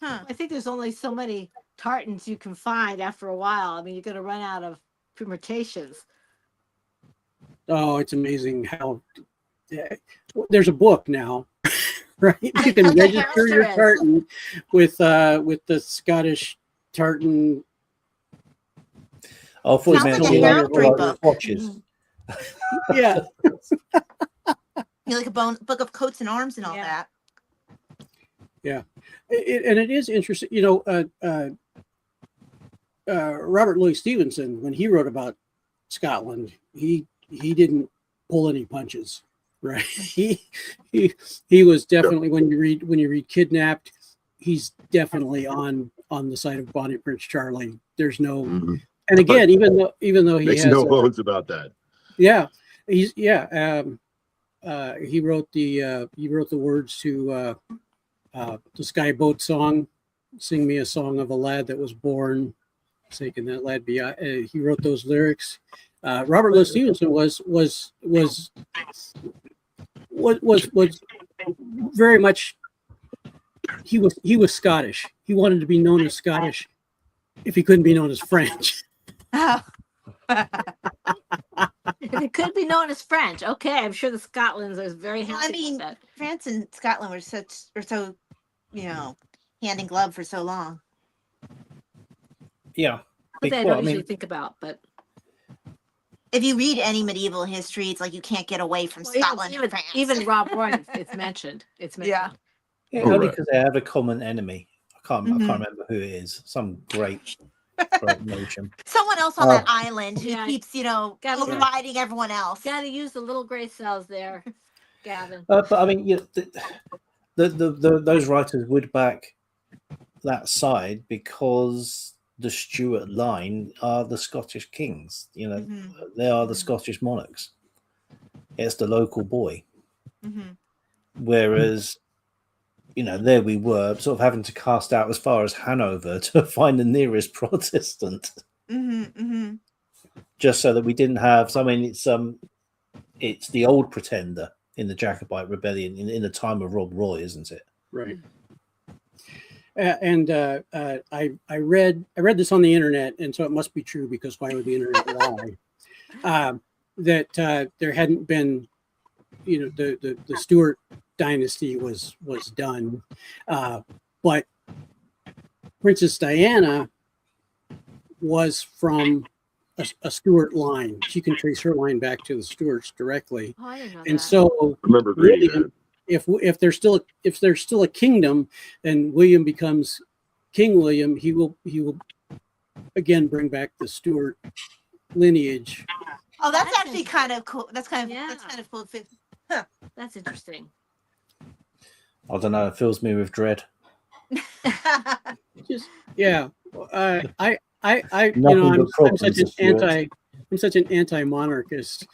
Huh. I think there's only so many tartans you can find after a while. I mean, you're going to run out of permutations. Oh, it's amazing how there's a book now, right? You can There register your is. tartan with the Scottish tartan. I thought you Sounds meant like a you like heraldry like book. watches. Yeah, You like a book of coats and arms and all Yeah. that. and it is interesting. Robert Louis Stevenson, when he wrote about Scotland, he didn't pull any punches, right? He was definitely, when you read Kidnapped, he's definitely on the side of Bonnie Prince Charlie. There's no, Mhm. and again, even though he Makes has no bones about that. he wrote the words to the Sky Boat song, "Sing me a song of a lad that was born, forsaken that lad be I." He wrote those lyrics. Robert Louis Stevenson was very much, he was Scottish. He wanted to be known as Scottish if he couldn't be known as French. It could be known as French. Okay, I'm sure the Scotlanders are very Well, happy I mean, about that. France and Scotland were so, hand in glove for so long. Yeah. But I Well, don't I mean- usually think about, but If you read any medieval history, it's like you can't get away from well, Scotland even, and France. even Rob Roy, it's mentioned. It's mentioned. Yeah. Yeah, Oh, only right. because they have a common enemy. I can't Mhm. remember who it is. Some great nation. Someone else on Oh. that island who Yeah. keeps, Gotta- overriding everyone else. Got to use the little gray cells there, Gavin. But I mean, those writers would back that side because the Stuart line are the Scottish kings. Mhm. They are the Scottish monarchs. It's the local boy. Mhm. Whereas, there we were sort of having to cast out as far as Hanover to find the nearest Protestant, Mhm. Mhm. just so that we didn't have. So, I mean, it's the old pretender in the Jacobite rebellion in the time of Rob Roy, isn't it? Right. And I read this on the internet, and so it must be true, because why would the internet lie? That there hadn't been, the Stuart dynasty was done, but Princess Diana was from a Stuart line. She can trace her line back to the Stuarts directly, Oh, I didn't know and that. so I remember reading William, that. if there's still a kingdom, and William becomes King William, he will again bring back the Stuart lineage. Oh, that's That's actually kind of cool. That's kind Yeah. of cool. That's interesting. I don't know. It fills me with dread. Just I Nothing but I'm problems such an this year. I'm such an anti-monarchist.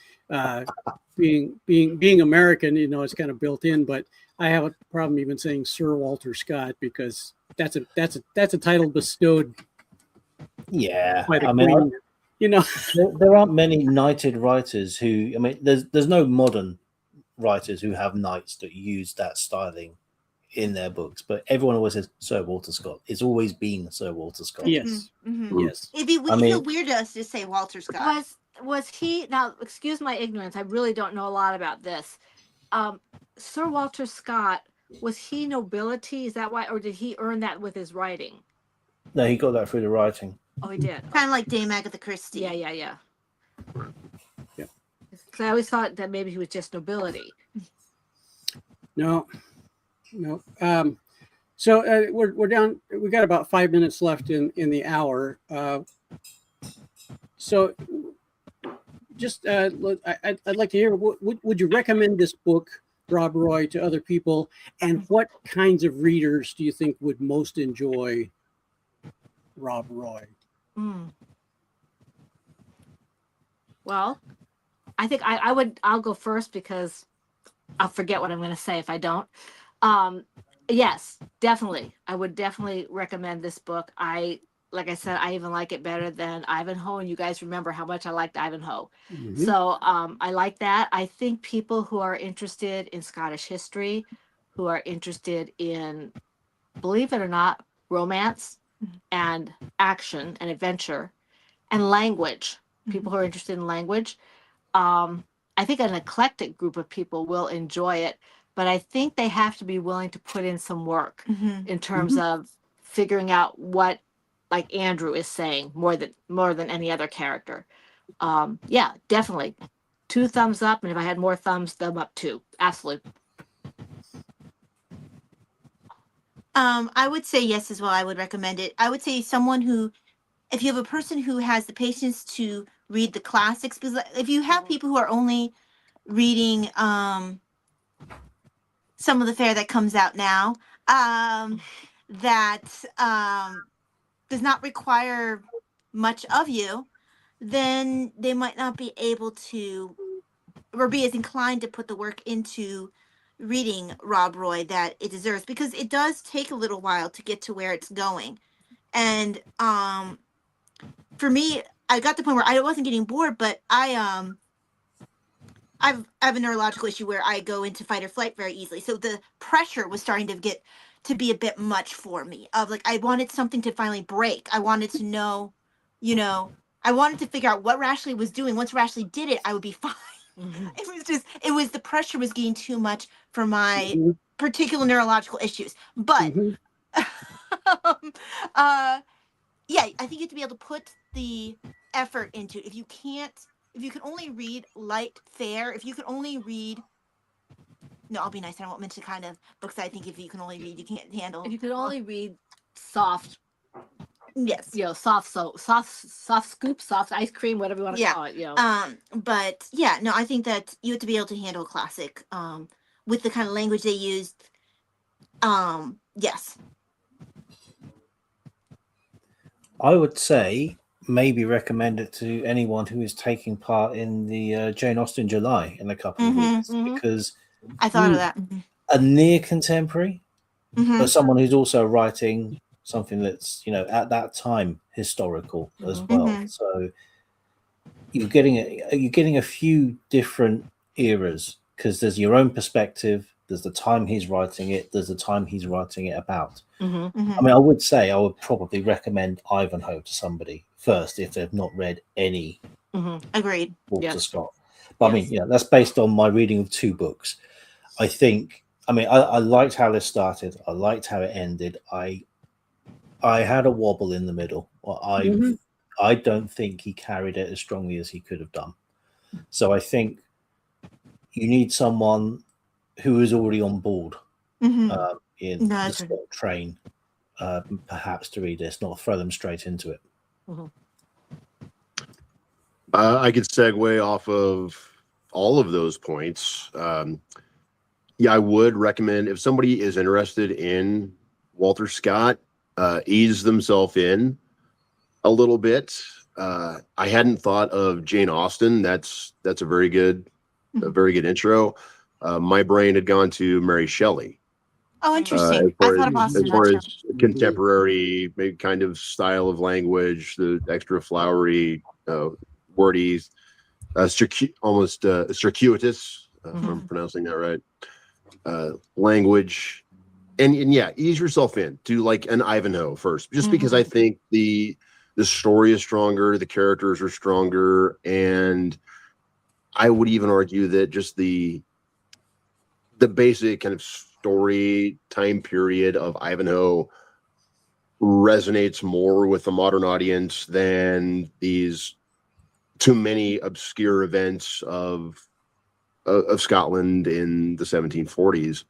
Being American, it's kind of built in, but I have a problem even saying Sir Walter Scott, because that's a title bestowed Yeah, by the I mean, Queen. there aren't many knighted writers who. I mean, there's no modern writers who have knights that use that styling in their books, but everyone always says Sir Walter Scott. It's always been Sir Walter Scott. Yes, Mhm. yes. It'd be I mean- weird to us to say Walter Scott. Was he, now excuse my ignorance, I really don't know a lot about this. Sir Walter Scott, was he nobility? Is that why, or did he earn that with his writing? No, he got that through the writing. Oh, he did. Kind of like Dame Agatha Christie. Yeah. Yeah. 'Cause I always thought that maybe he was just nobility. No. So we're down. We got about 5 minutes left in the hour. So just I'd like to hear. Would you recommend this book Rob Roy to other people? And what kinds of readers do you think would most enjoy Rob Roy? Mm. Well, I think I'll go first because I'll forget what I'm going to say if I don't. Yes, definitely. I would definitely recommend this book. Like I said, I even like it better than Ivanhoe, and you guys remember how much I liked Ivanhoe. Mhm. So I like that. I think people who are interested in Scottish history, who are interested in, believe it or not, romance and action and adventure and language, people who are interested in language, I think an eclectic group of people will enjoy it, but I think they have to be willing to put in some work Mhm. in terms of figuring out what, like Andrew is saying, more than any other character. Yeah, definitely. 2 thumbs up, and if I had more thumbs, thumb up too. Absolutely. I would say yes as well. I would recommend it. I would say someone who, if you have a person who has the patience to read the classics, because if you have people who are only reading some of the fare that comes out now, that does not require much of you, then they might not be able to or be as inclined to put the work into reading Rob Roy that it deserves, because it does take a little while to get to where it's going. And for me, I got to the point where I wasn't getting bored, but I have a neurological issue where I go into fight or flight very easily. So the pressure was starting to get to be a bit much for me. Of like, I wanted something to finally break. I wanted to know, I wanted to figure out what Rashley was doing. Once Rashley did it, I would be fine. It was the pressure was getting too much for my Mhm. particular neurological issues. But Mhm. yeah, I think you have to be able to put the effort into it. If you can only read light fare, if you can only read, no, I'll be nice. I won't mention the kind of books I think if you can only read, you can't handle. If you could only read soft, Yes. soft scoop, soft ice cream, whatever you want to Yeah. call it, But yeah, no, I think that you have to be able to handle a classic, with the kind of language they used. Yes. I would say maybe recommend it to anyone who is taking part in the Jane Austen July in a couple of Mhm, weeks, because I thought of Mm. that. a near contemporary, Mhm. but someone who's also writing something that's at that time historical as well. Mhm. So you're getting a few different eras, because there's your own perspective, there's the time he's writing it, there's the time he's writing it about. Mhm. Mhm. I mean, I would say I would probably recommend Ivanhoe to somebody first if they've not read any Agreed. Walter Yes. Scott. But I mean, that's based on my reading of 2 books. I liked how this started. I liked how it ended. I had a wobble in the middle. Mhm. I don't think he carried it as strongly as he could have done. So I think you need someone who is already on board Mhm. in No, the that's right. Scott train, perhaps to read this, not throw them straight into it. I could segue off of all of those points. Yeah, I would recommend if somebody is interested in Walter Scott, ease themselves in a little bit. I hadn't thought of Jane Austen. That's a very good intro. My brain had gone to Mary Shelley. Oh, interesting. As I far thought of as, Austen. as far too. as contemporary, maybe kind of style of language, the extra flowery, wordy, almost circuitous, if I'm pronouncing that right, language. And yeah, ease yourself in. Do like an Ivanhoe first, just because I think the story is stronger, the characters are stronger, and I would even argue that just the basic kind of story time period of Ivanhoe resonates more with the modern audience than these too many obscure events of Scotland in the 1740s.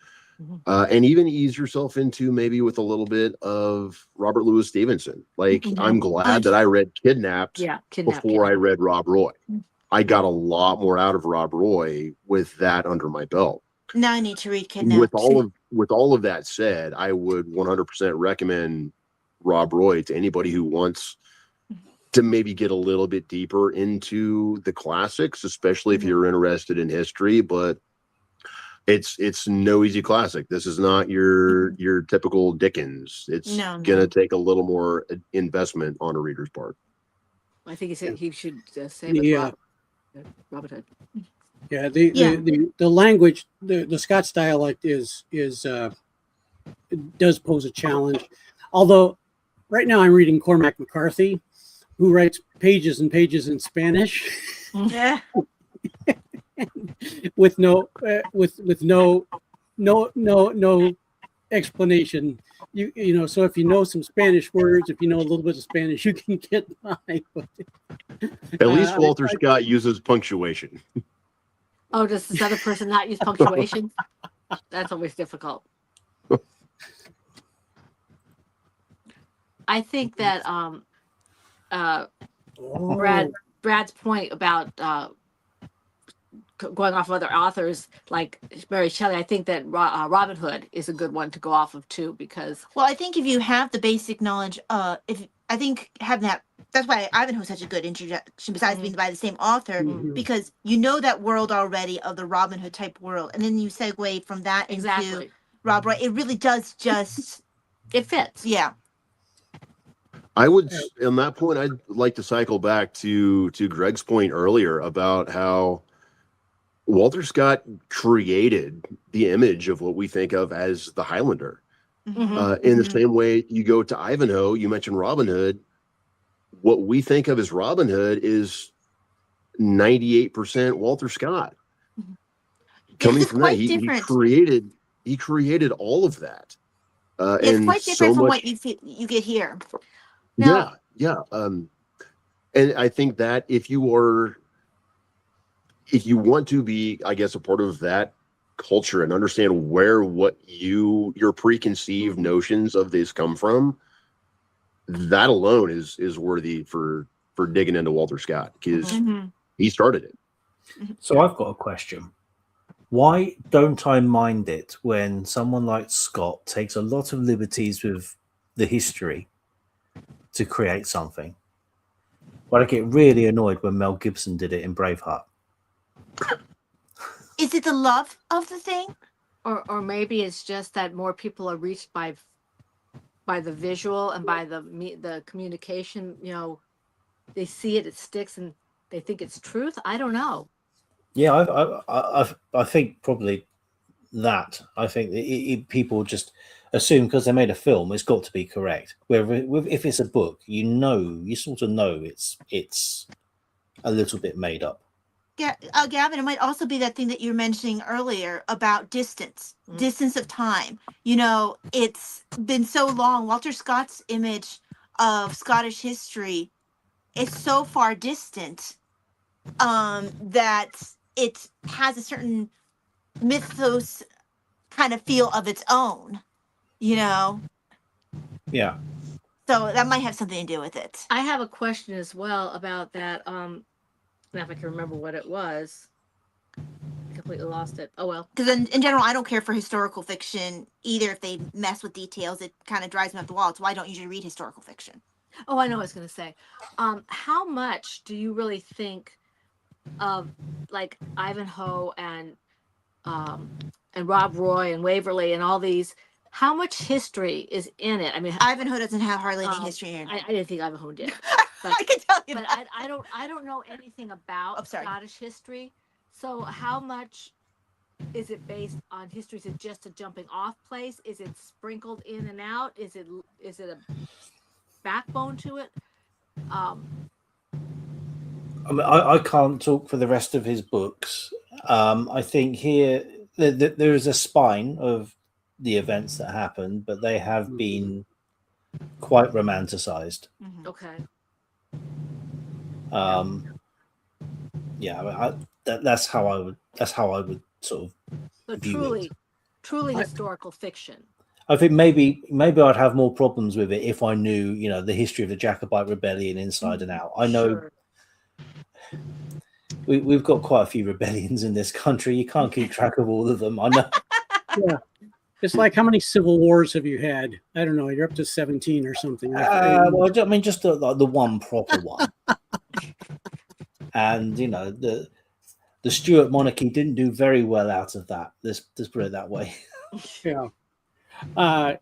And even ease yourself into maybe with a little bit of Robert Louis Stevenson. Like, I'm glad that I read Kidnapped before I read Rob Roy. I got a lot more out of Rob Roy with that under my belt. Now I need to read with Kidnapped. all of that said, I would 100% recommend Rob Roy to anybody who wants to maybe get a little bit deeper into the classics, especially if Mhm. you're interested in history. But it's no easy classic. This is not your typical Dickens. It's No, gonna no. take a little more investment on a reader's part. I think he said he should save it. Yeah. Robin Hood. Yeah, Yeah. the language, the Scots dialect is it does pose a challenge. Although right now I'm reading Cormac McCarthy, who writes pages and pages in Spanish Yeah. with no no explanation. You know, so if you know some Spanish words, if you know a little bit of Spanish, you can get by. But, At least I- Walter Scott uses punctuation. Oh, does this other person not use punctuation? That's always difficult. I think that Brad's point about going off of other authors like Mary Shelley, I think that Robin Hood is a good one to go off of too, because Well, I think if you have the basic knowledge, if I think having that's why Ivanhoe is such a good introduction, besides being by the same author, Mhm. because you know that world already of the Robin Hood type world, and then you segue from that into exactly Rob Roy. It really does just, it fits. yeah. I would, on that point, I'd like to cycle back to Greg's point earlier about how Walter Scott created the image of what we think of as the Highlander. Mhm. In the Mhm. same way, you go to Ivanhoe, you mentioned Robin Hood. What we think of as Robin Hood is 98% Walter Scott. Mhm. Coming It's from that, quite he different. created all of that. It's And quite so different from much, what you get here. Now- yeah. And I think that if you want to be, I guess, a part of that culture and understand what your preconceived notions of this come from, that alone is worthy for digging into Walter Scott, because Mhm. he started it. So I've got a question. Why don't I mind it when someone like Scott takes a lot of liberties with the history to create something? But I get really annoyed when Mel Gibson did it in Braveheart. Is it the love of the thing? Or maybe it's just that more people are reached by the visual and by the communication. You know, they see it, it sticks, and they think it's truth. I don't know. Yeah, I think probably that. I think people just assume because they made a film, it's got to be correct. Where if it's a book, you sort of know it's a little bit made up. Yeah, Gavin, it might also be that thing that you were mentioning earlier about distance, Mhm. distance of time. You know, it's been so long. Walter Scott's image of Scottish history is so far distant that it has a certain mythos kind of feel of its own, you know? Yeah. So that might have something to do with it. I have a question as well about that. Now if I can remember what it was, I completely lost it. Oh well. Because in general, I don't care for historical fiction either. If they mess with details, it kind of drives me up the wall. It's why I don't usually read historical fiction. Oh, I know what I was going to say. How much do you really think of like Ivanhoe and Rob Roy and Waverly and all these? How much history is in it? I mean, Ivanhoe doesn't have hardly any Um, history in it. I didn't think Ivanhoe did, I can tell you but that. I don't know anything about Oh, sorry. Scottish history. So how much is it based on history? Is it just a jumping off place? Is it sprinkled in and out? Is it a backbone to it? I mean, I can't talk for the rest of his books. I think here there is a spine of the events that happened, but they have been quite romanticized. Mhm. Okay. Yeah, I mean, that's how I would sort of. So view it. truly historical fiction. I think maybe I'd have more problems with it if I knew, the history of the Jacobite rebellion inside and out. I know Sure. we've got quite a few rebellions in this country. You can't keep track of all of them. I know. Yeah. It's like, how many civil wars have you had? I don't know. You're up to 17 or something. Well, I mean, just the one proper one. And you know, the Stuart monarchy didn't do very well out of that. Let's put it that way. Yeah.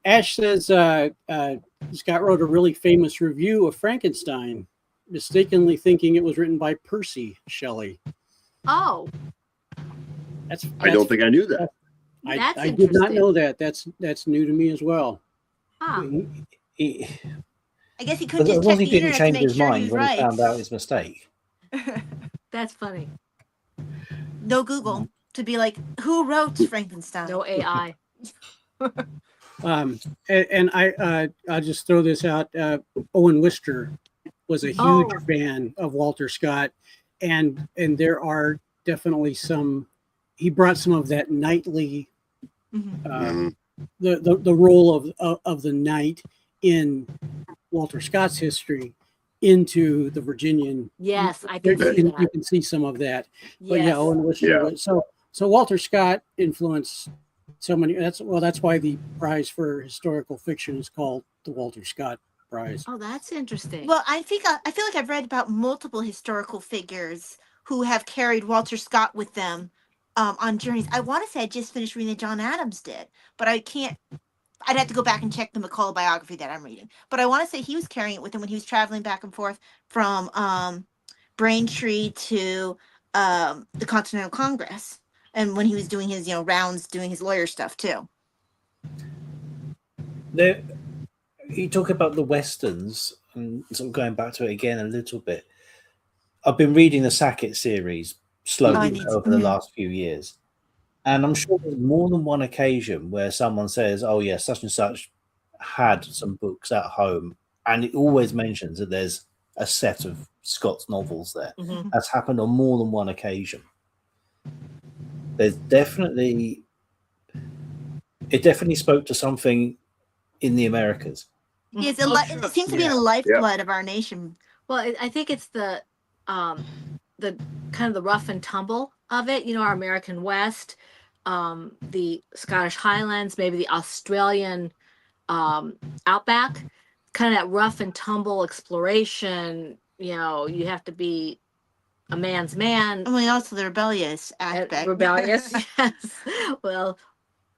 Ash says Scott wrote a really famous review of Frankenstein, mistakenly thinking it was written by Percy Shelley. Oh, I don't think I knew that. That's I did not interesting. know that. That's new to me as well. huh. He, I guess he couldn't as just long check as the he didn't internet to change make his sure he mind was when he found out right. his mistake. That's funny. No Google to be like, who wrote Frankenstein? No AI. And I'll just throw this out. Owen Wister was a huge Oh. fan of Walter Scott, and there are definitely some. He brought some of that knightly, Mhm. Mhm. the role of the knight in Walter Scott's history into the Virginian. Yes, I You can see you that. can see some of that. But yeah, Yes. Owen Wister. Yeah. was- So Walter Scott influenced so many. That's why the prize for historical fiction is called the Walter Scott Prize. Oh, that's interesting. Well, I feel like I've read about multiple historical figures who have carried Walter Scott with them on journeys. I want to say I just finished reading that John Adams did, but I can't. I'd have to go back and check the McCall biography that I'm reading. But I want to say he was carrying it with him when he was traveling back and forth from Braintree to the Continental Congress, and when he was doing his rounds, doing his lawyer stuff too. There, you talk about the westerns and sort of going back to it again a little bit. I've been reading the Sackett series slowly need to- over the mhm. last few years, and I'm sure there's more than one occasion where someone says, "Oh yeah, such and such had some books at home," and it always mentions that there's a set of Scott's novels there. Mhm. That's happened on more than one occasion. There's definitely, it definitely spoke to something in the Americas. It's Oh, it sure. seems to be in the lifeblood of our nation. Well, I think it's the kind of the rough and tumble of it. You know, our American West, the Scottish Highlands, maybe the Australian outback, kind of that rough and tumble exploration. You know, you have to be a man's man, I mean, also the rebellious aspect. rebellious. Yes. Well,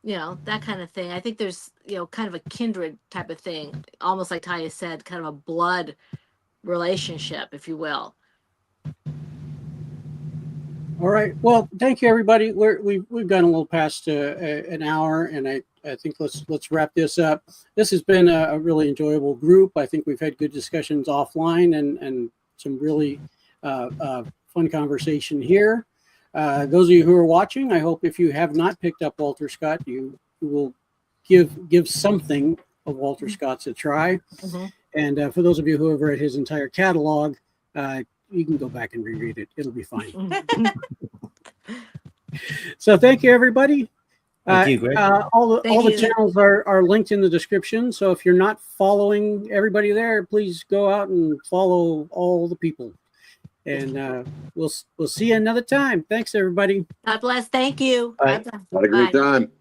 you know, that kind of thing. I think there's, kind of a kindred type of thing, almost like Taya said, kind of a blood relationship, if you will. All right. Well, thank you, everybody. We've gone a little past an hour, and I think let's wrap this up. This has been a really enjoyable group. I think we've had good discussions offline and some really fun conversation here. Those of you who are watching, I hope if you have not picked up Walter Scott, you will give something of Walter Scott's a try. Mhm. And for those of you who have read his entire catalog, you can go back and reread it. It'll be fine. So thank you, everybody. Thank you, Greg. All Thank the you. channels are linked in the description. So if you're not following everybody there, please go out and follow all the people. And we'll see you another time. Thanks, everybody. God bless. Thank you. Bye. God bless. Had a great Bye. time.